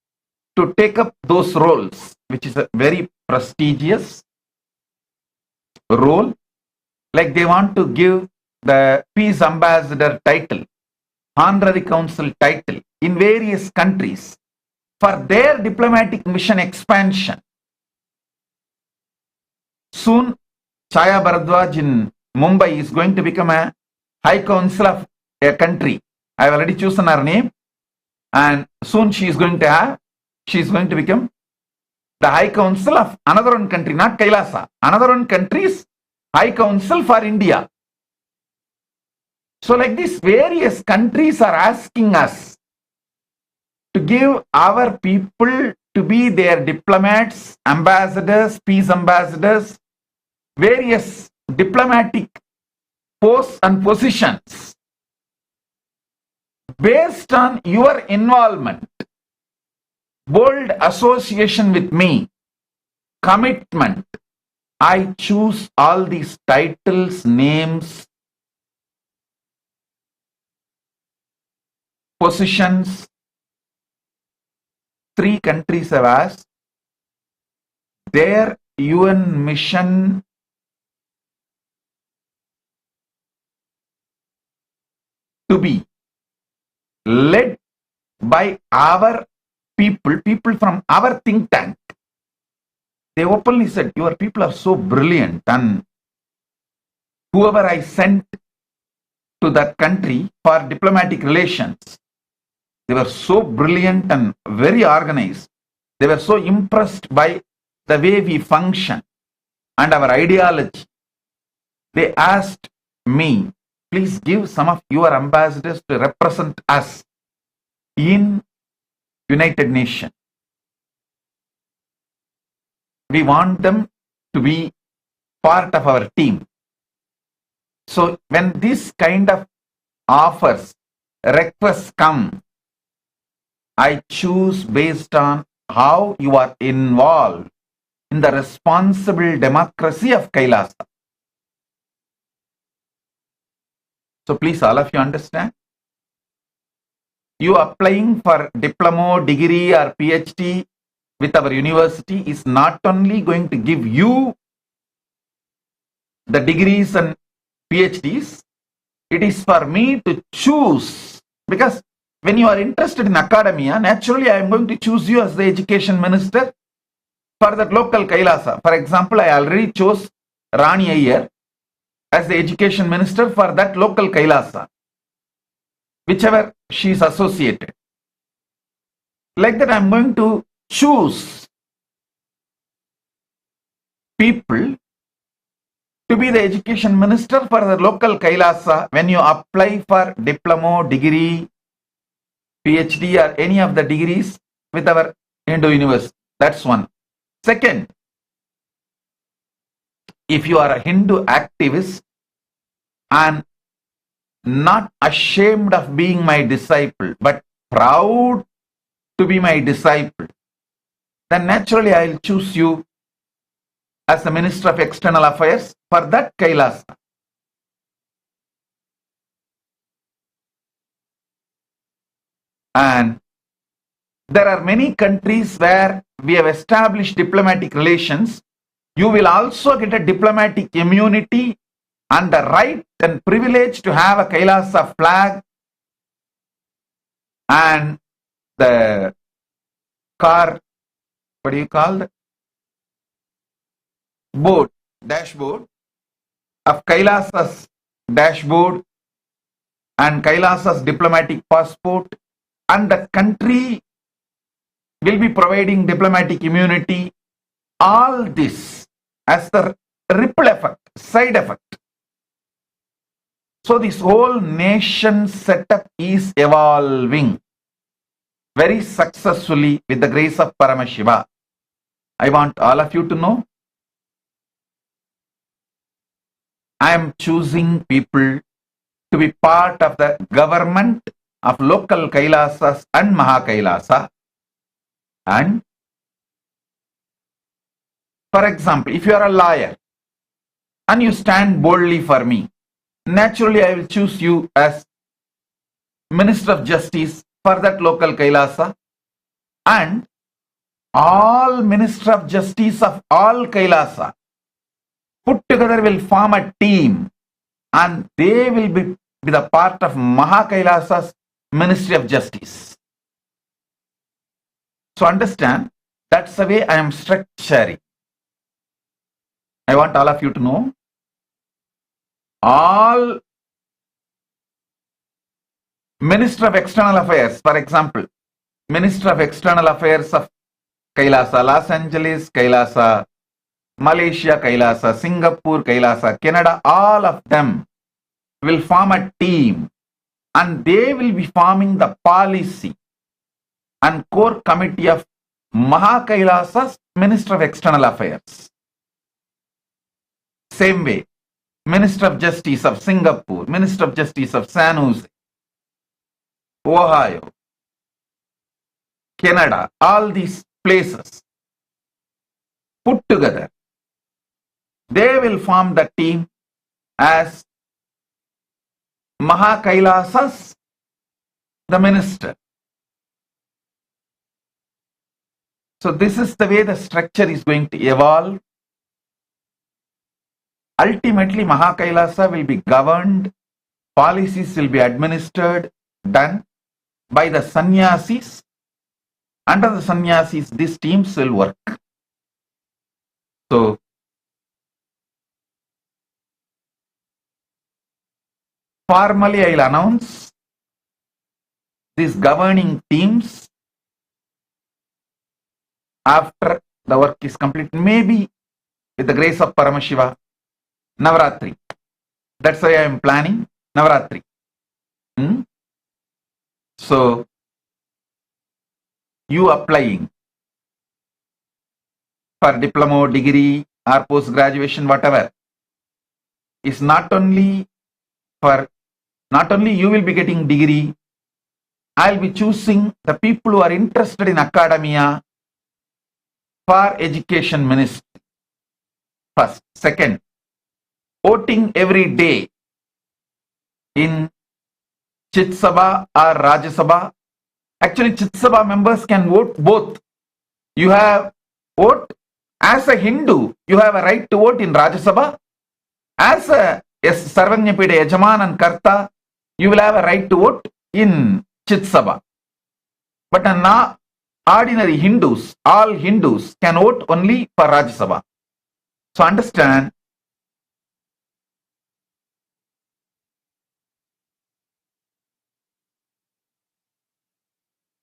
to take up those roles, which is a very prestigious role. Like they want to give the Peace Ambassador title, Honorary Council title in various countries for their diplomatic mission expansion. Soon, Chaya Bharadwaj in Mumbai is going to become a High Council of a country. I have already chosen her name, and soon she is going to become the High Council of another one country, not Kailasa, another one country's High Council for India. So like this, various countries are asking us to give our people to be their diplomats, ambassadors, peace ambassadors, various diplomatic posts and positions. Based on your involvement, bold association with me, commitment, I choose all these titles, names, positions. 3 countries have asked their UN mission to be led by our people from our think tank. They openly said, your people are so brilliant, and whoever I sent to that country for diplomatic relations, they were so brilliant and very organized. They were so impressed by the way we function and our ideology. They asked me, please give some of your ambassadors to represent us in United Nations. We want them to be part of our team. So when this kind of offers, requests come, I choose based on how you are involved in the responsible democracy of Kailasa. So please, all of you understand. You applying for diploma, degree or PhD with our university is not only going to give you the degrees and PhDs, it is for me to choose, because when you are interested in academia, naturally I am going to choose you as the education minister for that local Kailasa. For example, I already chose Rani Iyer as the education minister for that local Kailasa, whichever she is associated. Like that, I am going to choose people to be the education minister for the local Kailasa when you apply for diploma, degree, PhD or any of the degrees with our Hindu university. That's one. Second, if you are a Hindu activist and not ashamed of being my disciple, but proud to be my disciple, then naturally I will choose you as the Minister of External Affairs for that Kailasa. And there are many countries where we have established diplomatic relations. You will also get a diplomatic immunity and the right and privilege to have a Kailasa flag and the car, what do you call it? Board, dashboard of Kailasa's dashboard and Kailasa's diplomatic passport, and the country will be providing diplomatic immunity. All this as the ripple effect, side effect. So this whole nation setup is evolving very successfully with the grace of Paramashiva. I want all of you to know, I am choosing people to be part of the government of local Kailasas and Mahakailasa. And for example, if you are a lawyer and you stand boldly for me, naturally I will choose you as Minister of Justice for that local Kailasa, and all Minister of Justice of all Kailasa put together will form a team and they will be the part of Mahakailasa's Ministry of Justice. So understand, that's the way I am structuring. I want all of you to know, all Minister of External Affairs, for example, Minister of External Affairs of Kailasa, Los Angeles, Kailasa, Malaysia, Kailasa, Singapore, Kailasa, Canada, all of them will form a team and they will be forming the policy and core committee of Mahakailasa's Minister of External Affairs. Same way, Minister of Justice of Singapore, Minister of Justice of San Jose, Ohio, Canada, all these places put together, they will form the team as Mahakailasas, the minister. So this is the way the structure is going to evolve. Ultimately, Mahakailasa will be governed, policies will be administered, done by the sannyasis. Under the sannyasis, these teams will work. So, formally I will announce these governing teams after the work is complete, maybe with the grace of Paramashiva, Navaratri. That's why I am planning Navaratri. So, you applying for diploma, degree or post-graduation, whatever, is not only you will be getting degree, I will be choosing the people who are interested in academia for education ministry. First. Second, voting every day in Chit Sabha or Rajya Sabha. Actually, Chit Sabha members can vote both You have vote as a Hindu. You have a right to vote in Rajya Sabha. As a Sarvanyapida Yajaman and Karta, you will have a right to vote in Chit Sabha. But ordinary Hindus, all Hindus can vote only for Rajya Sabha. So understand,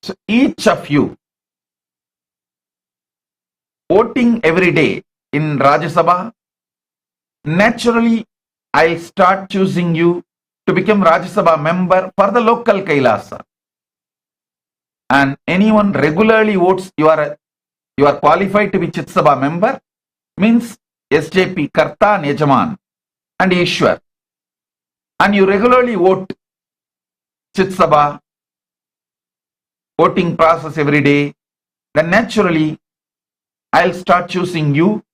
so each of you voting every day in Rajya Sabha, naturally I'll start choosing you to become Rajya Sabha member for the local Kailasa. And anyone regularly votes, you are qualified to be Chit Sabha member, means SJP, Karta and Yajaman and Ishwar. And you regularly vote Chit Sabha, voting process every day, then naturally I'll start choosing you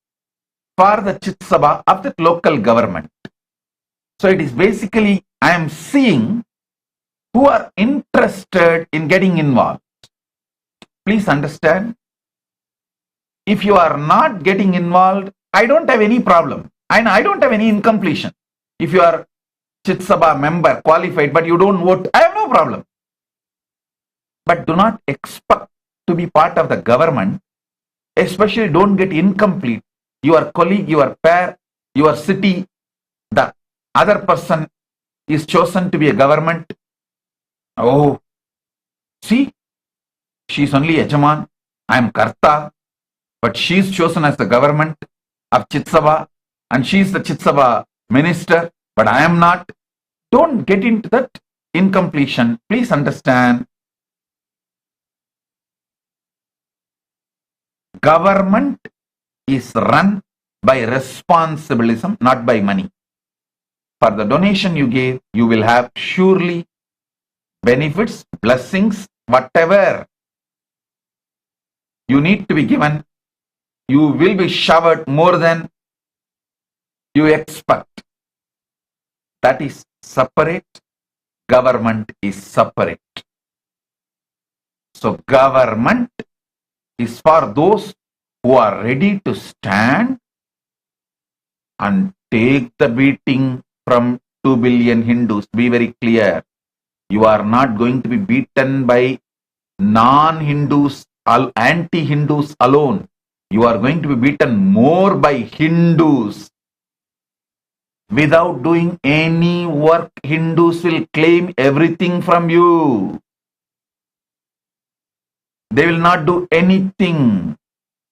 for the Chit Sabha of the local government. So it is basically, I am seeing who are interested in getting involved. Please understand, if you are not getting involved, I don't have any problem. I don't have any incompletion. If you are Chit Sabha member, qualified, but you don't vote, I have no problem. But do not expect to be part of the government, especially don't get incomplete. Your colleague, your pair, your city, the other person is chosen to be a government. Oh, see, she's only Yajaman, I am Karta, but she's chosen as the government of Chit Sabha and she's the Chit Sabha minister, but I am not. Don't get into that incompletion. Please understand, government is run by responsibilism, not by money. For the donation you gave, you will have surely benefits, blessings, whatever you need to be given, you will be showered more than you expect. That is separate. Government is separate. So government is for those who are ready to stand and take the beating from 2 billion Hindus. Be very clear. You are not going to be beaten by non-Hindus, anti-Hindus alone. You are going to be beaten more by Hindus. Without doing any work, Hindus will claim everything from you. They will not do anything,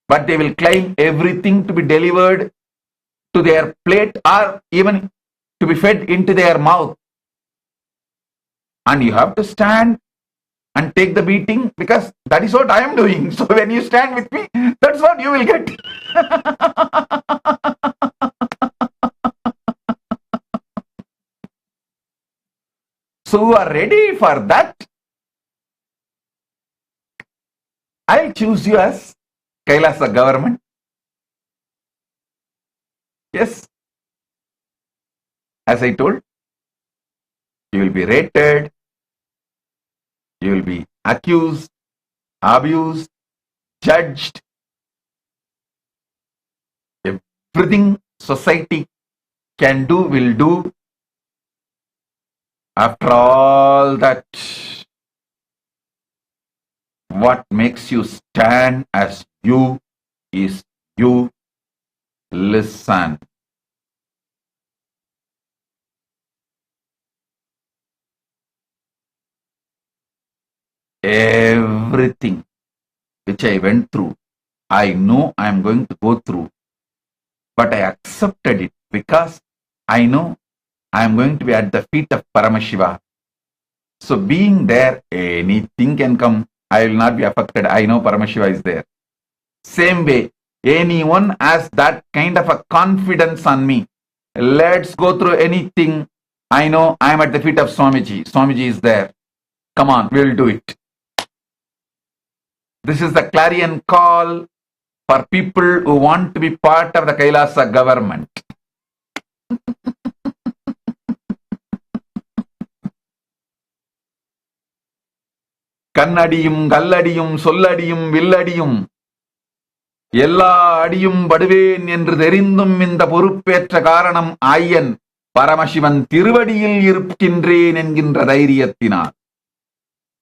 but they will claim everything to be delivered to their plate or even to be fed into their mouth. And you have to stand and take the beating, because that is what I am doing. So when you stand with me, that's what you will get. So who are ready for that, I'll choose you as Kailasa government. Yes. As I told, you will be rated, you will be accused, abused, judged. Everything society can do, will do. After all that, what makes you stand as you is you listen. Everything which I went through, I know I am going to go through, but I accepted it because I know I am going to be at the feet of Paramashiva. So being there, anything can come. I will not be affected. I know Paramashiva is there. Same way, anyone has that kind of a confidence on me. Let's go through anything. I know I am at the feet of Swamiji. Swamiji is there. Come on, we will do it. This is the clarion call for people who want to be part of the Kailasa government. Kannadiyum, Galladiyum, Solladiyum, Villadiyum. எல்லா அடியும் படுவேன் என்று தெரிந்தும் இந்த பொறுப்பேற்ற காரணம் ஆயன் பரமசிவன் திருவடியில் இருக்கின்றேன் என்கின்ற தைரியத்தினால்,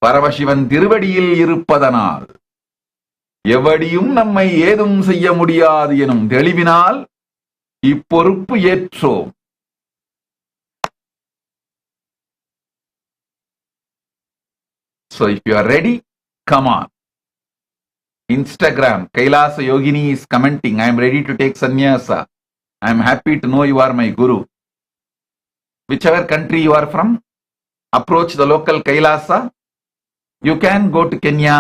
பரமசிவன் திருவடியில் இருப்பதனால் எவடியும் நம்மை ஏதும் செய்ய முடியாது எனும் தெளிவினால் இப்பொறுப்பு ஏற்றோம். So if you are ready, come on. Instagram, Kailasa Yogini is commenting, I am ready to take sannyasa. I am happy to know you are my guru. Whichever country you are from, approach the local Kailasa. You can go to Kenya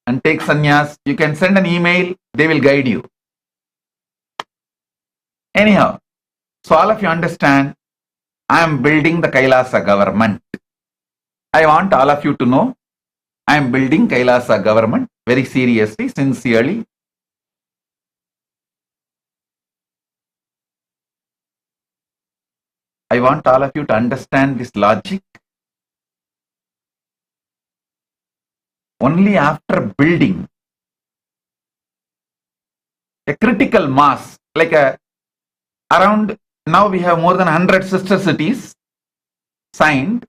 and take sannyas. You can send an email, they will guide you. Anyhow, so all of you understand, I am building the Kailasa government. I want all of you to know, I am building Kailasa government very seriously, sincerely. I want all of you to understand this logic. Only after building a critical mass, like around now we have more than 100 sister cities signed.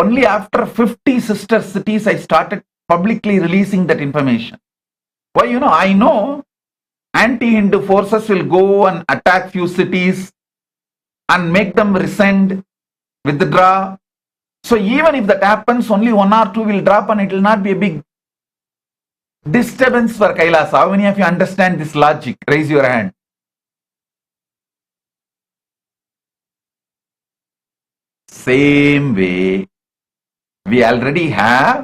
Only after 50 sister cities I started publicly releasing that information. Why? I know anti-Hindu forces will go and attack few cities and make them resent, withdraw. So even if that happens, only 1 or 2 will drop and it will not be a big disturbance for Kailasa. How many of you understand this logic? Raise your hand. Same way, we already have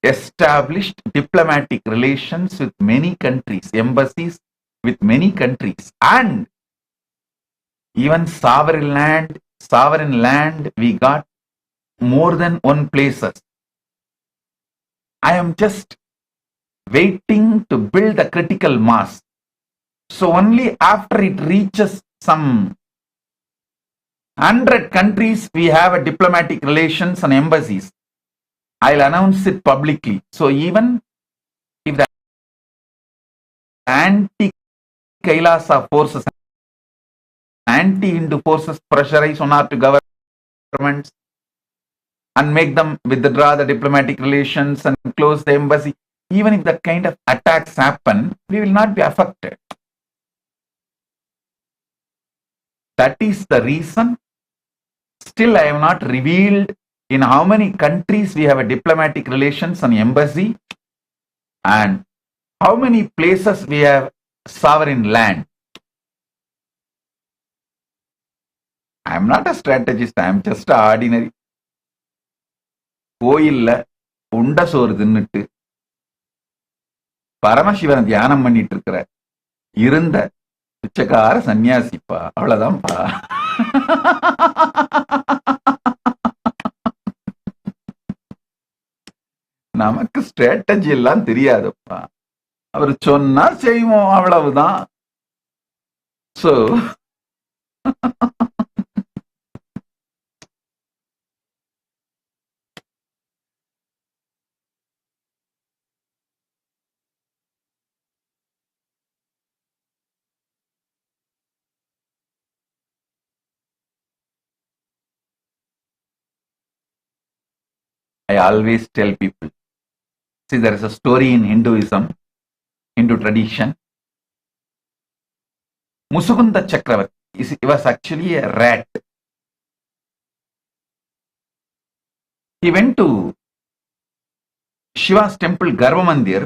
established diplomatic relations with many countries, embassies with many countries, and even sovereign land we got more than one places. I am just waiting to build a critical mass. So only after it reaches some 100 countries we have a diplomatic relations and embassies, I'll announce it publicly. So even if the anti-Kailasa forces, anti-Hindu forces pressurize one or two governments and make them withdraw the diplomatic relations and close the embassy, even if that kind of attacks happen, we will not be affected. That is the reason. Still, I have not revealed in how many countries we have a diplomatic relations and embassy, and how many places we have sovereign land. I am not a strategist, I am just an ordinary. கோயில்ல உண்ட சோறு தின்னுட்டு பரமசிவன் தியானம் பண்ணிட்டு இருக்கிற இருந்த பிச்சைக்கார சன்னியாசிப்பா, அவ்வளவுதான்ப்பா. நமக்கு ஸ்ட்ராட்டஜி எல்லாம் தெரியாதுப்பா, அவர் சொன்னா செய்வோம், அவ்வளவுதான். So I always tell people, see, there is a story in Hinduism, Hindu tradition. Musukunda Chakravarti, he was actually a rat. He went to Shiva's temple Garva Mandir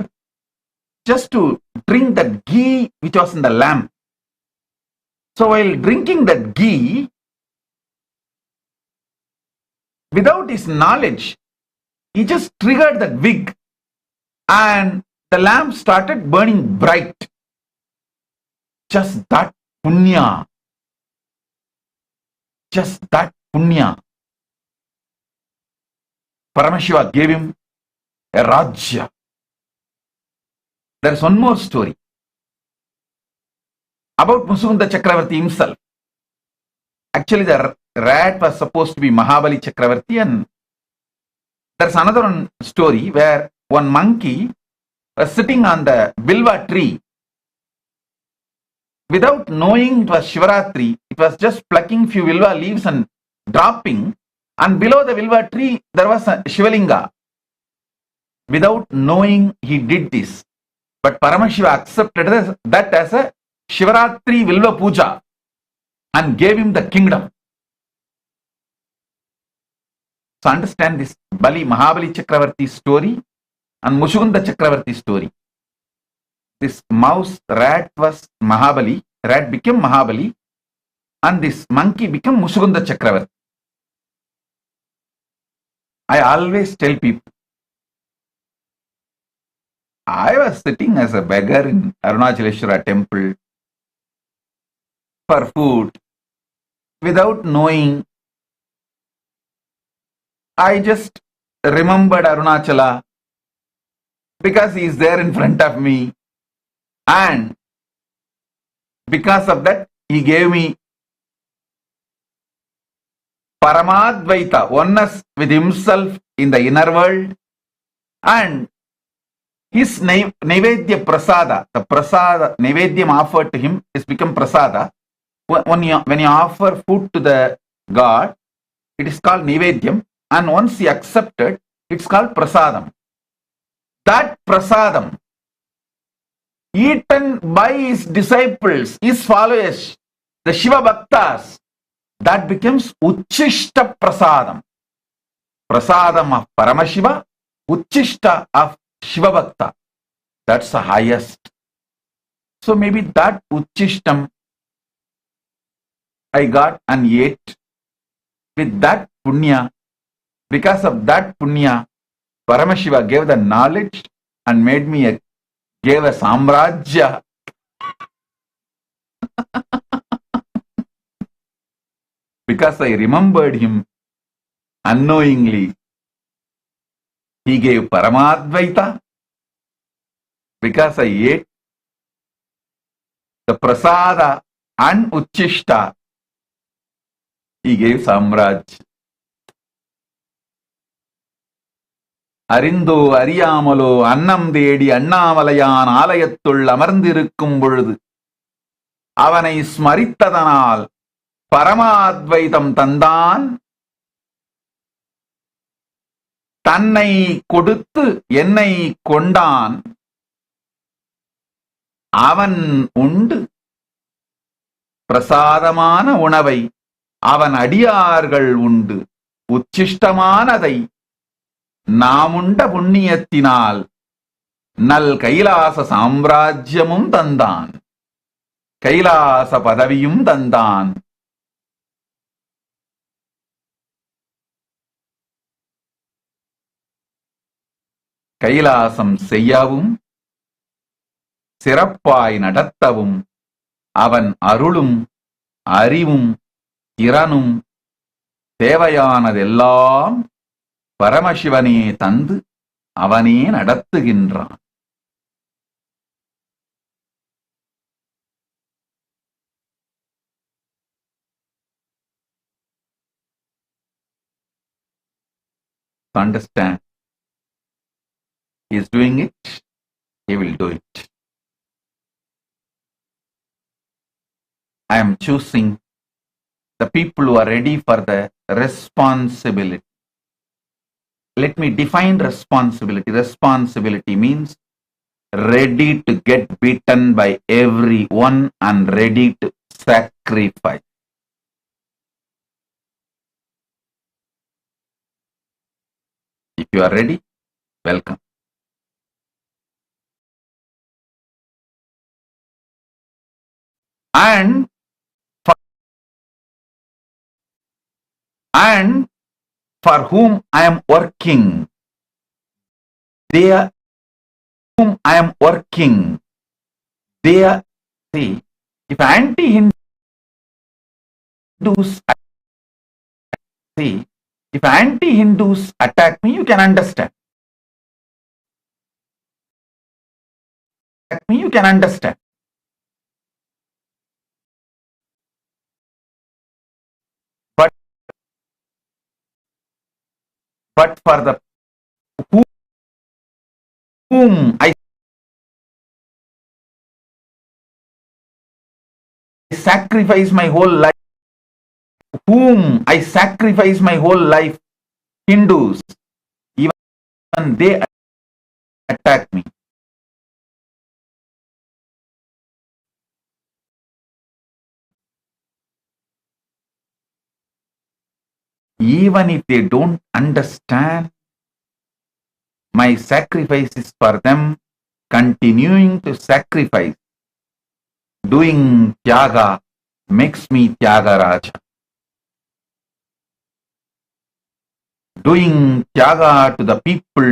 just to drink that ghee which was in the lamp. So while drinking that ghee, without his knowledge, he just triggered that wig and the lamp started burning bright. Just that punya. Just that punya. Paramashiva gave him a Rajya. There is one more story about Musukunda Chakravarti himself. Actually, the rat was supposed to be Mahabali Chakravarti, and there's another one story where one monkey was sitting on the Bilva tree. Without knowing it was Shivaratri, it was just plucking few Bilva leaves and dropping. And below the Bilva tree, there was a Shivalinga. Without knowing, he did this. But Paramashiva accepted that as a Shivaratri Bilva Puja and gave him the kingdom. So understand this Mahabali Chakravarti story and Mushugunda Chakravarti story. This mouse rat was Mahabali, rat became Mahabali, and this monkey became Mushugunda Chakravarti. I always tell people, I was sitting as a beggar in Arunachaleshwara temple for food. Without knowing, I just remembered Arunachala because he is there in front of me, and because of that, he gave me Paramadvaita, oneness with himself in the inner world, and his Naivedya Prasada, the Prasada, Naivedyam offered to him is become Prasada. When you offer food to the God, it is called Naivedyam, and once he accepted, it's called Prasadam. That Prasadam, eaten by his disciples, his followers, the Shiva Bhaktas, that becomes Uchishta Prasadam. Prasadam of Paramashiva, Uchishta of Shiva Bhakta. That's the highest. So maybe that Uchishtam I got and ate. With that Punya, because of that Punya, Paramashiva gave the knowledge and made me gave a Samrajya. Because I remembered him unknowingly, he gave Paramadvaita. Because I ate the Prasada and Uchishta, he gave Samraj. Arindu Ariyamalo Annam Dedi Annamalayan Alayatul Amarndirukkum பொழுது அவனை ஸ்மரித்ததனால் பரமாத்வைதம் தந்தான், தன்னை கொடுத்து என்னை கொண்டான், அவன் உண்டு பிரசாதமான உணவை அவன் அடியார்கள் உண்டு, உச்சிஷ்டமானதை நாமுண்ட புண்ணியத்தினால் நல் கைலாச சாம்ராஜ்யமும் தந்தான், கைலாச பதவியும் தந்தான். கைலாசம் செய்யவும் சிறப்பாய் நடத்தவும் அவன் அருளும் அறிவும் திறனும் தேவையானதெல்லாம் பரமசிவனே தந்து அவனே நடத்துகின்றான். Understand, he is doing it, he will do it. I am choosing the people who are ready for the responsibility. Let me define responsibility. Responsibility means ready to get beaten by everyone and ready to sacrifice. If you are ready, welcome. And for whom I am working, they are whom I am working, they are, see, if anti-Hindus, see, if anti-Hindus attack me, you can understand. You can understand. But for the whom I sacrifice my whole life. Whom I sacrifice my whole life, Hindus, even they attack me. Even if they don't understand, my sacrifice is for them, continuing to sacrifice, doing Tyaga makes me Tyagaraja. Doing Tyaga to the people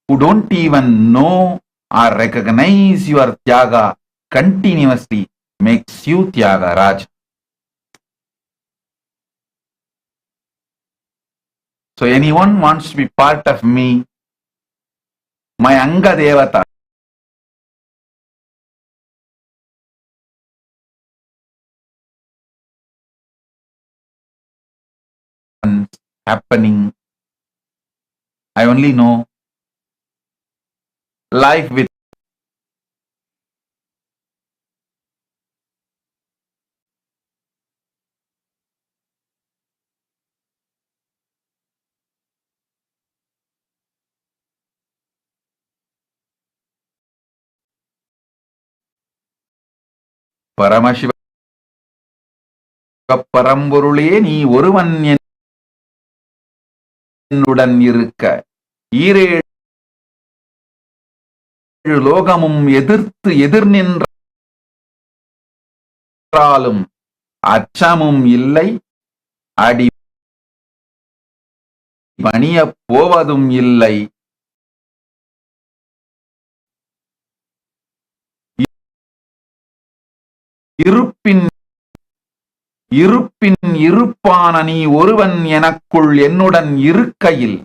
who don't even know or recognize your Tyaga continuously makes you Tyagaraja. So anyone wants to be part of me, my Anga Devata, happening. I only know life with Paramashiva பரம்பொருளே நீ ஒருவன் என்னுடன் இருக்க ஈரேழு லோகமும் எதிர் நின்றாலும் அச்சமும் இல்லை, அடி பணியப் போவதும் இல்லை. இருப்பின் இருப்பான நீ ஒருவன் எனக்குள் என்னுடன் இருக்கையில்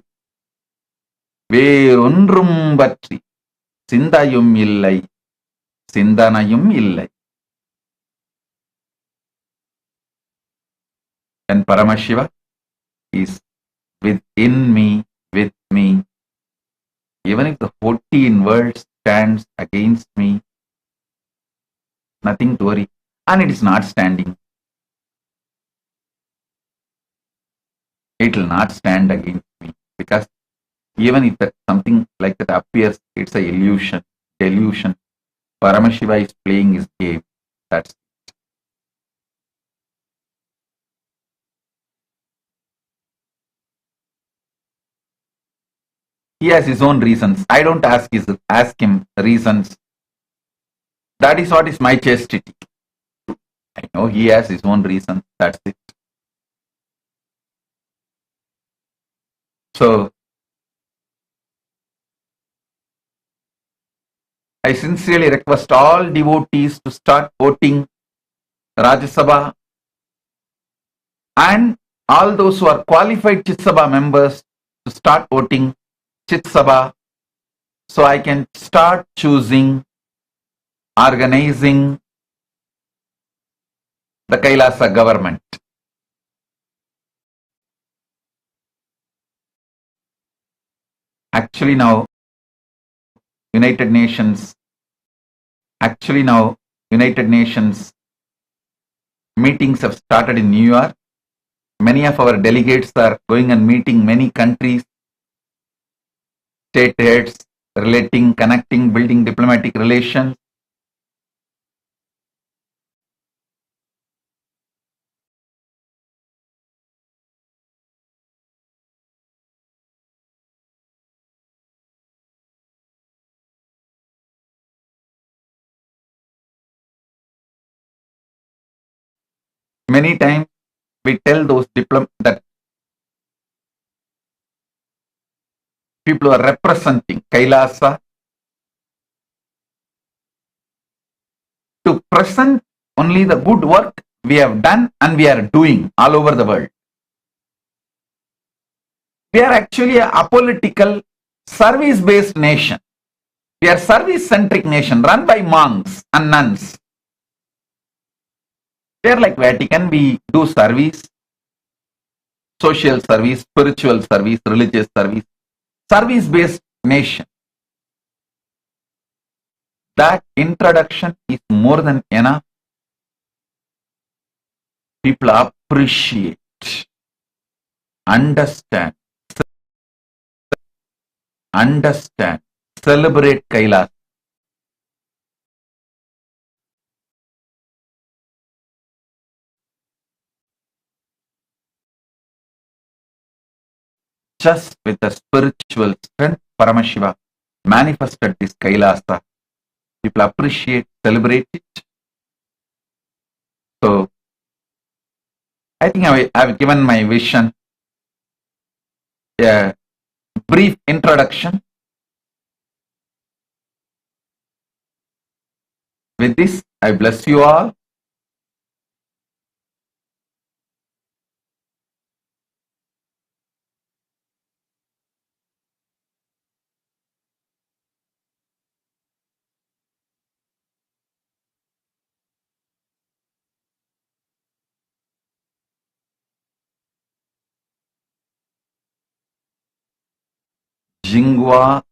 வேறொன்றும் பற்றி சிந்தையும் இல்லை, சிந்தனையும் இல்லை. And Paramashiva is within me, with me. Even if the 14 worlds stands against me, nothing to worry. And it is not standing. It will not stand against me, because even if that something like that appears, it's a illusion, delusion. Paramashiva is playing his game. That's it. He has his own reasons. I don't ask him reasons. That is what is my chastity. I know he has his own reasons. That's it. So, I sincerely request all devotees to start voting Rajya Sabha, and all those who are qualified Chit Sabha members to start voting Chit Sabha, so I can start choosing, organizing the Kailasa government. Actually now United Nations meetings have started in New York. Many of our delegates are going and meeting many countries, state heads, connecting, building diplomatic relations. Many times we tell those that people who are representing Kailasa to present only the good work we have done and we are doing all over the world. We are actually a apolitical, service-based nation. We are service-centric nation run by monks and nuns. We are like Vatican. We do service, social service, spiritual service, religious service, service-based nation. That introduction is more than enough People appreciate, understand, celebrate Kailasa. Just with the spiritual strength, Paramashiva manifested this Kailasa. People appreciate, celebrate it. So, I think I've given my vision a brief introduction. With this, I bless you all. Jingwa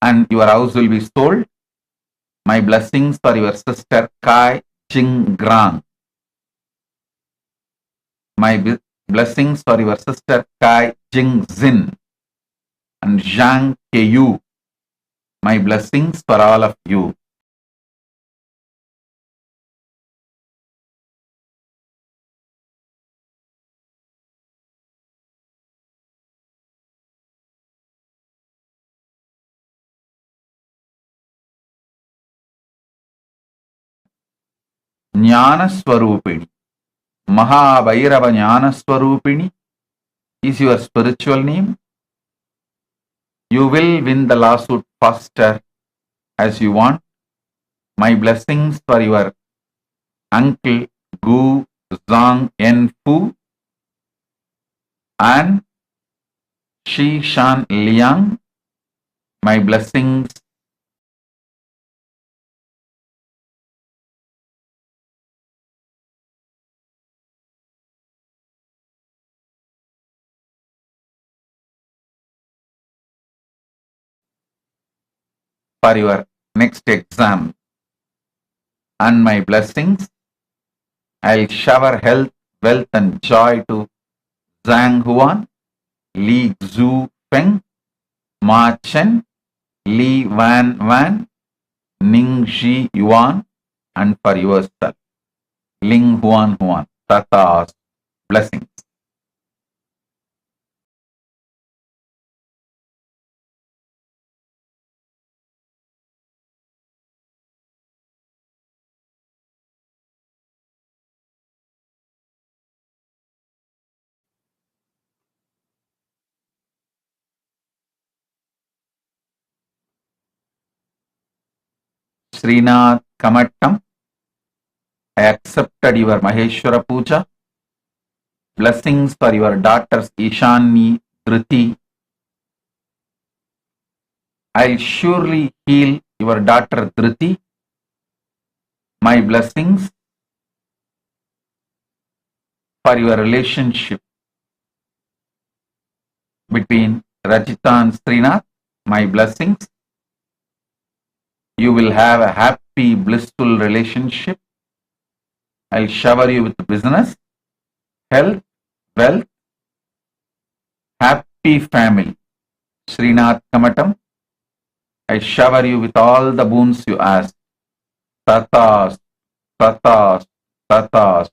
and your house will be sold. My blessings for your sister Kai Jing Grang. My blessings for your sister Kai Jing Zin and Zhang Keyu. My blessings for all of you. Jnana Swarupini. Mahabhairava Jnana Swarupini is your spiritual name. You will win the lawsuit faster as you want. My blessings for your uncle Gu Zhang En Fu and Shi Shan Liang. My blessings for your next exam. And my blessings, I'll shower health, wealth and joy to Zhang Huan, Li Zhu Feng, Ma Chen, Li Wan Wan, Ning Shi Yuan, and for yourself, Ling Huan Huan. Tata's blessings. Srinath Kamattam, I accepted your Maheshwara Puja. Blessings for your daughters Ishani, Dhriti. I'll surely heal your daughter Dhriti. My blessings for your relationship between Rajita and Srinath. My blessings. You will have a happy, blissful relationship. I'll shower you with business, health, wealth, happy family. Srinath Kamatam, I shower you with all the boons you ask. Tatas, tatas, tatas.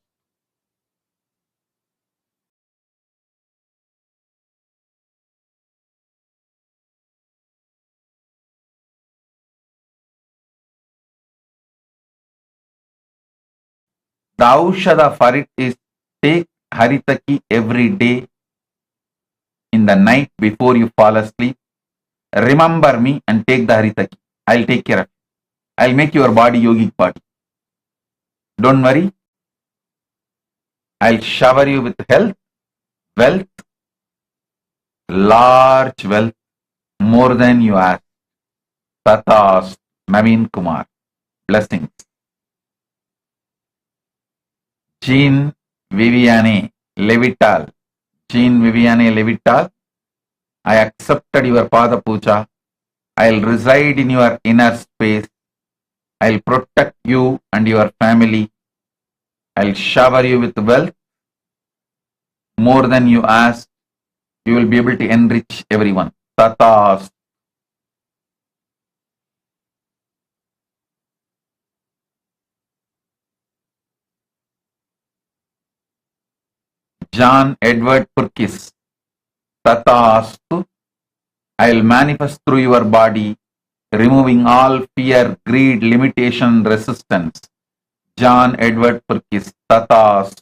The aushadha for it is take Haritaki every day in the night before you fall asleep. Remember me and take the Haritaki. I'll take care of it. I'll make your body yogic body. Don't worry. I'll shower you with health, wealth, large wealth, more than you ask. Tathast, Naveen Kumar. Blessings. Jean Viviane Levital. Jean Viviane Levital, I accepted your Pada Puja. I'll reside in your inner space. I'll protect you and your family. I'll shower you with wealth more than you ask. You will be able to enrich everyone. Tathas. John Edward Purkis. Tathastu. I'll manifest through your body, removing all fear, greed, limitation, resistance. John Edward Purkis. Tathas.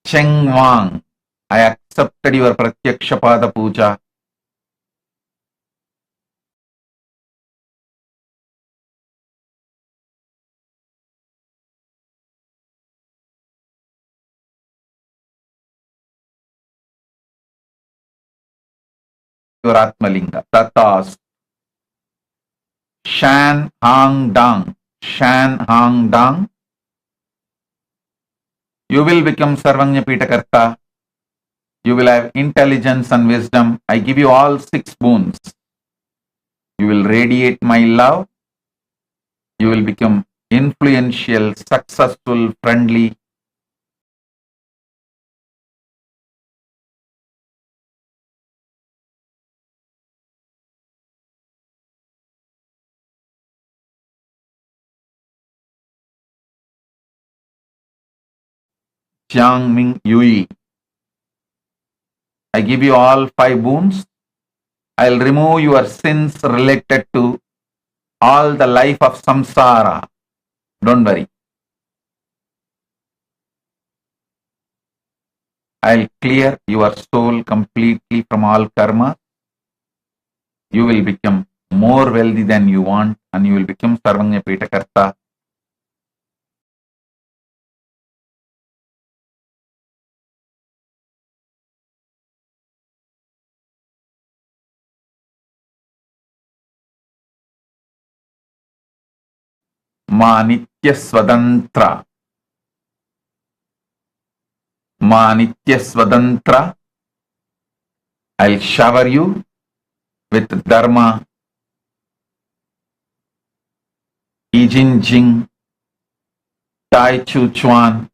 Cheng Wang. I accepted your Pratyaksha Pada Puja. Your Atmalinga. Tathas. Shan Hang Dang. Shan Hang Dang. You will become Sarvanya Pitakarta. You will have intelligence and wisdom. I give you all 6 boons. You will radiate my love. You will become influential, successful, friendly. Jiang Ming Yui. I give you all 5 boons. I'll remove your sins related to all the life of samsara. Don't worry. I'll clear your soul completely from all karma. You will become more wealthy than you want and you will become Sarvanya Pitakarta. Ma Nitya Swatantra. Ma Nitya Swatantra. I'll shower you with Dharma, Ijin Jing, Tai Chu Chuan.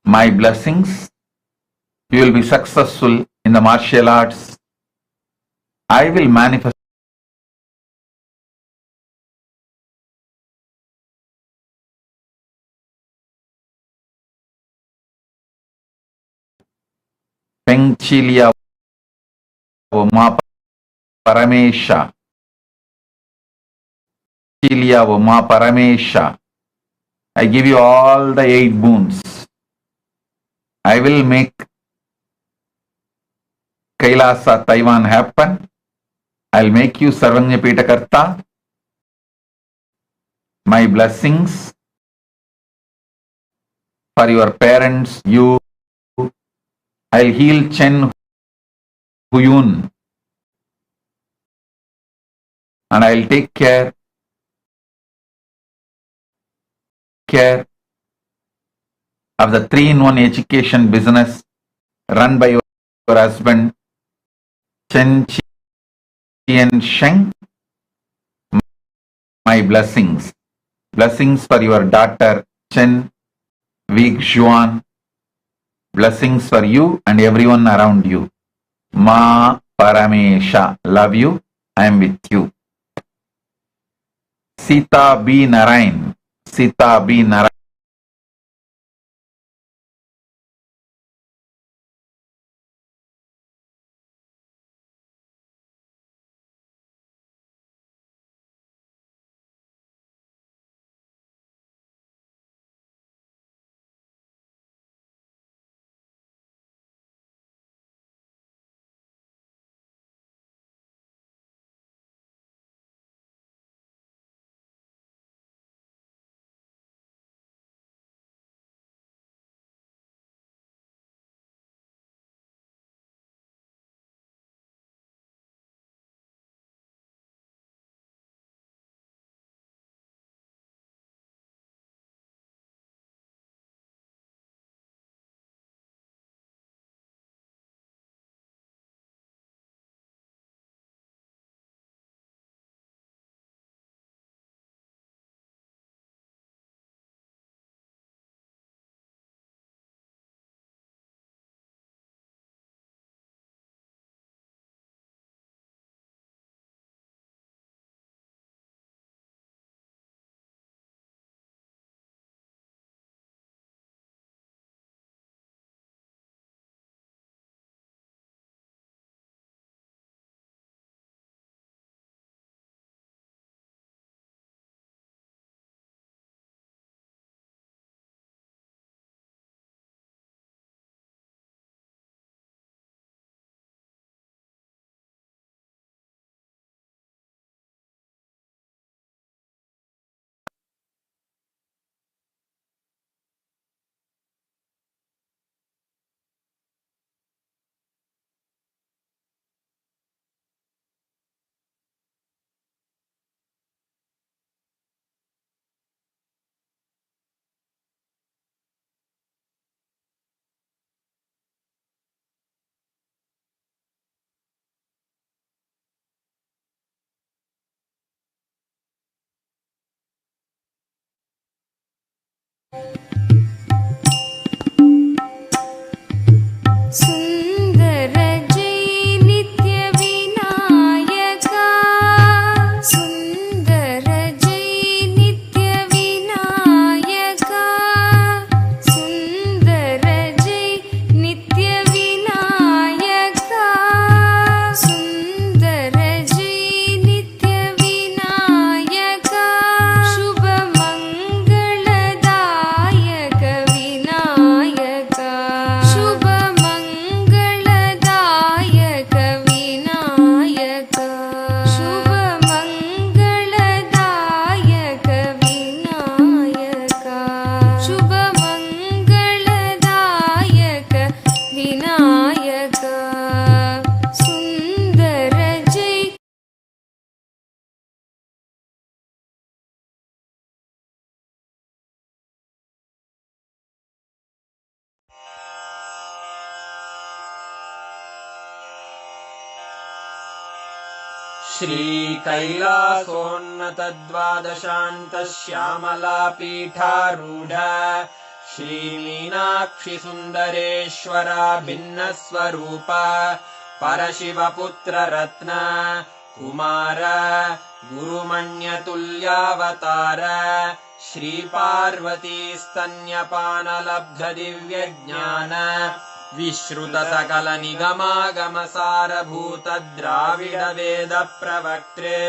My blessings. You will be successful in the martial arts. I will manifest Peng Chilia Uma Paramesha. Chilia Uma Paramesha. I give you all the 8 boons. I will make Kailasa Taiwan happen. I'll make you Sarvanya Pitakarta. My blessings for your parents, you. I'll heal Chen Huyun. And I'll take care of the 3-in-1 education business run by your husband, Chen Chien Sheng. My blessings. Blessings for your daughter, Chen Wig Xuan. Blessings for you and everyone around you. Ma Paramesha. Love you. I am with you. Sita B. Narayan. Sita B. Narayan. सुन्दर जय नित्य विनायका सुन्दर जय नित्य विनायका सुन्दर जय नित्य विनायका सुन्दर जय नित्य विनायका शुभ मंगलदायक विनायका शुभ मंगलदायक विनायका शुभ मंगलदायक विनायका शुभ मंगलदायक विनायका सुन्दर जय श्रीकैलासोन्नतद्वादशान्तश्यामलापीठारूढ श्रीमीनाक्षि सुन्दरेश्वरा भिन्नस्वरूप परशिवपुत्ररत्न कुमार गुरुमण्यतुल्यावतार श्रीपार्वतीस्तन्यपानलब्धदिव्यज्ञान विश्रुत सकल निगमागमसारभूत द्राविड वेद प्रवक्त्रे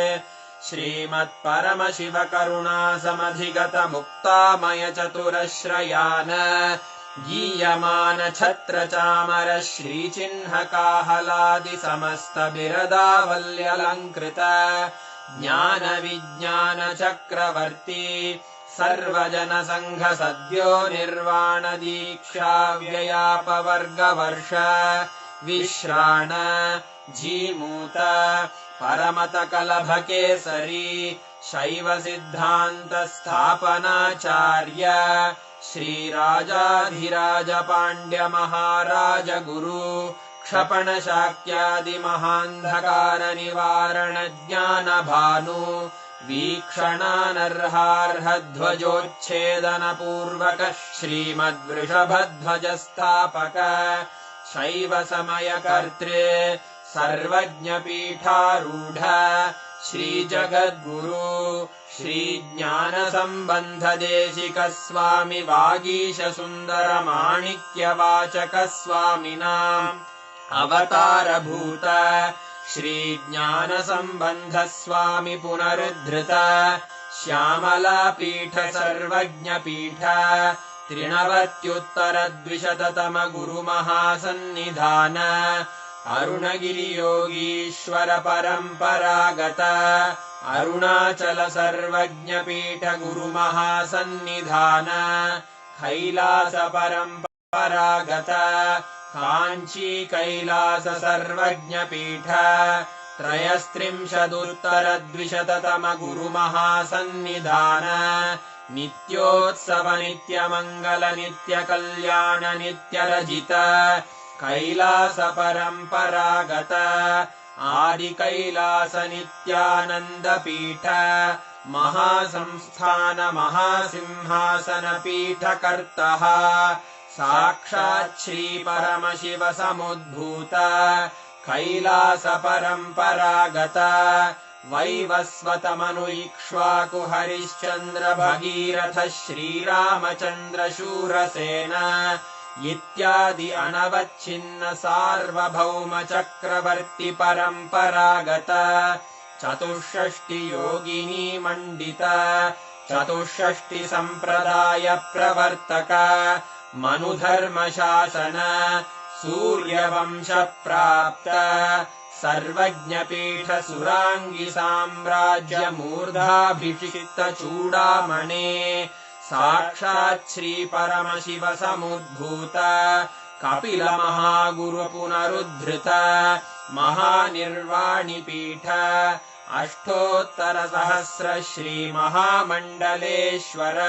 श्रीमत्परमशिव करुणा समधिगत मुक्तामय चतुरश्रयान गीयमान छत्र चामर श्रीचिह्न काहलादि समस्त बिरदावल्यलङ्कृत ज्ञान विज्ञान चक्रवर्ती सर्वजन संघ सद्यो निर्वाण दीक्षा व्ययापवर्गवर्ष विश्राण जीमूत परमत कलभ केसरी शैव सिद्धान्त स्थापनाचार्य श्रीराजाधिराज पाण्ड्य महाराज गुरु क्षपण शाक्यादि महान्धकार निवारण ज्ञान भानु वीक्षणानर्हार्हध्वजोच्छेदन पूर्वक श्रीमद्वृषभध्वज स्थापक शैव समय कर्त्रे सर्वज्ञ पीठारूढ श्रीजगद्गुरु श्रीज्ञान संबंध देशिक स्वामी वागीश सुन्दर माणिक्य वाचक स्वामिनाम् अवतारभूत श्रीज्ञान संबंध स्वामी पुनरुद्धृत श्यामलापीठ सर्वज्ञ पीठ त्रिणवत्युत्तरद्विशततम गुरुमहासन्निधान अरुणगिरि योगीश्वर परम्परागत अरुणाचल सर्वज्ञ पीठ गुरुमहासन्निधान कैलास परम्परागत काञ्ची कैलास सर्वज्ञ पीठ त्रयस्त्रिंशदुत्तरद्विशततम गुरुमहासन्निधान नित्योत्सव नित्यमङ्गल नित्यकल्याण नित्यरजित कैलास परम्परागत आदि कैलास नित्यानन्द पीठ महासंस्थान महासिंहासन पीठकर्तः साक्षात् श्री परमशिव समुद्भूत कैलास परम्परागत वैवस्वत मनु इक्ष्वाकु हरिश्चन्द्र भगीरथ श्रीरामचन्द्र शूरसेन इत्यादि अनवच्छिन्न सार्वभौम चक्रवर्ति परम्परागत चतुष्षष्टि योगिनी मण्डित चतुष्षष्टि सम्प्रदाय प्रवर्तक मनुधर्म शासन सूर्यवंश प्राप्त सर्वज्ञ पीठ सुरांगी साम्राज्य मूर्धाभिषिक्त चूडामणे साक्षात् श्री परमशिव समुद्भूत कपिल महागुरु पुनरुद्धृत महानिर्वाणि पीठ अष्टोत्तर सहस्र श्री महामण्डलेश्वर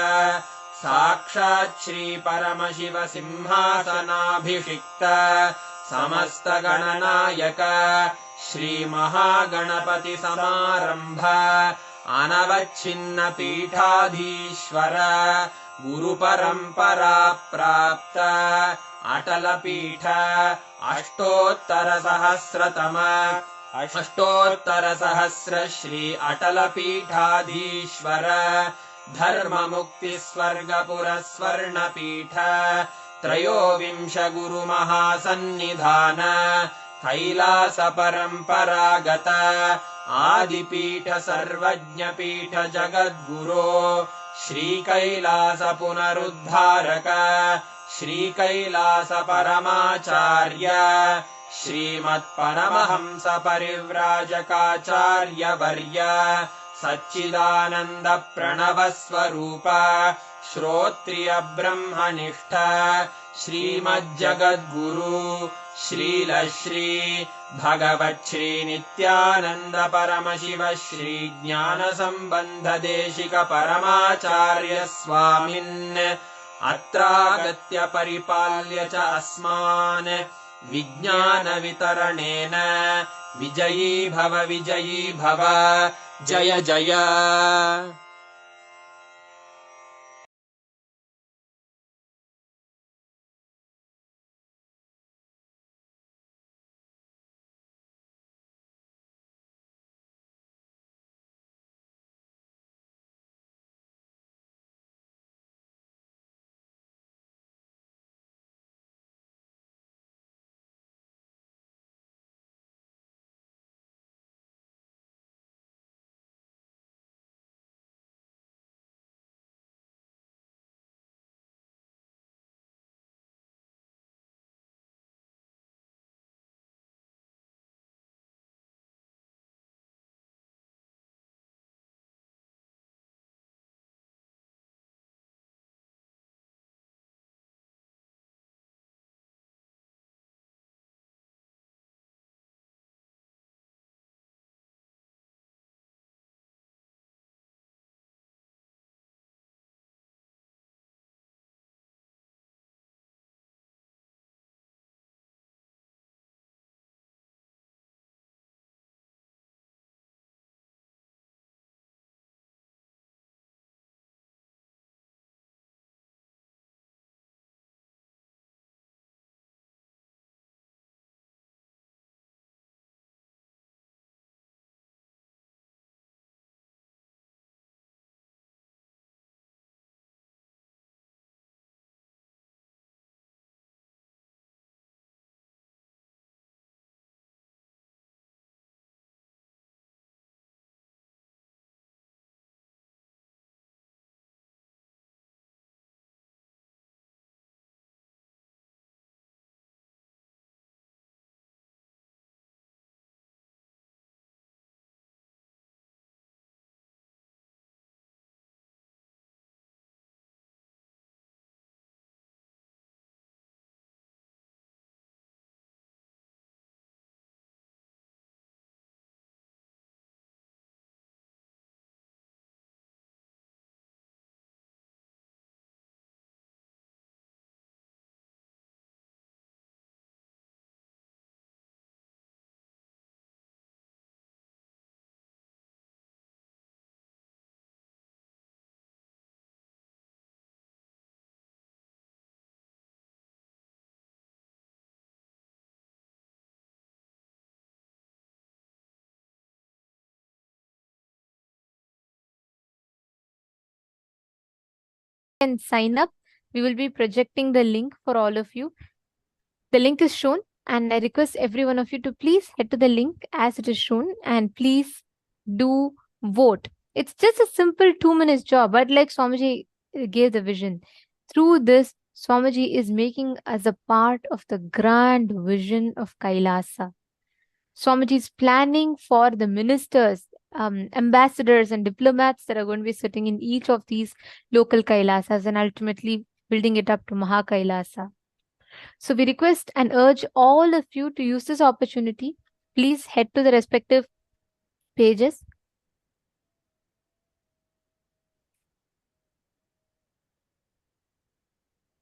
साक्षात् श्री परमशिव सिंहासनाभिषिक्त समस्त गणनायक श्री महागणपति समारंभ अनवच्छिन्न पीठाधीश्वर गुरुपरम्परा प्राप्त अटलपीठ अष्टोत्तरसहस्र श्री अटलपीठाधीश्वर धर्ममुक्तिस्वर्गपुरस्वर्णपीठ त्रयोविंश गुरुमहासन्निधान कैलास परम्परागत आदिपीठ सर्वज्ञपीठ जगद्गुरो श्रीकैलास पुनरुद्धारक श्रीकैलास परमाचार्य श्रीमत्परमहंस परिव्राजकाचार्य वर्य सच्चिदानन्द प्रणव स्वरूप श्रोत्रिय ब्रह्मनिष्ठ श्रीमज्जगद्गुरु श्रील श्री भगवत् श्री नित्यानंद परमशिव श्री ज्ञान संबंध देशिक परमाचार्य स्वामिन् अत्रागत्य परिपाल्य च अस्मान् विज्ञान वितरणेन विजयी भव जय जय। And sign up. We will be projecting the link for all of you. The link is shown, and I request every one of you to please head to the link as it is shown and please do vote. It's just a simple 2 minutes job, but like Swamiji gave the vision, through this, Swamiji is making us a part of the grand vision of Kailasa. Swamiji is planning for the ministers, ambassadors, and diplomats that are going to be sitting in each of these local Kailasas and ultimately building it up to Maha Kailasa. So we request and urge all of you to use this opportunity. Please head to the respective pages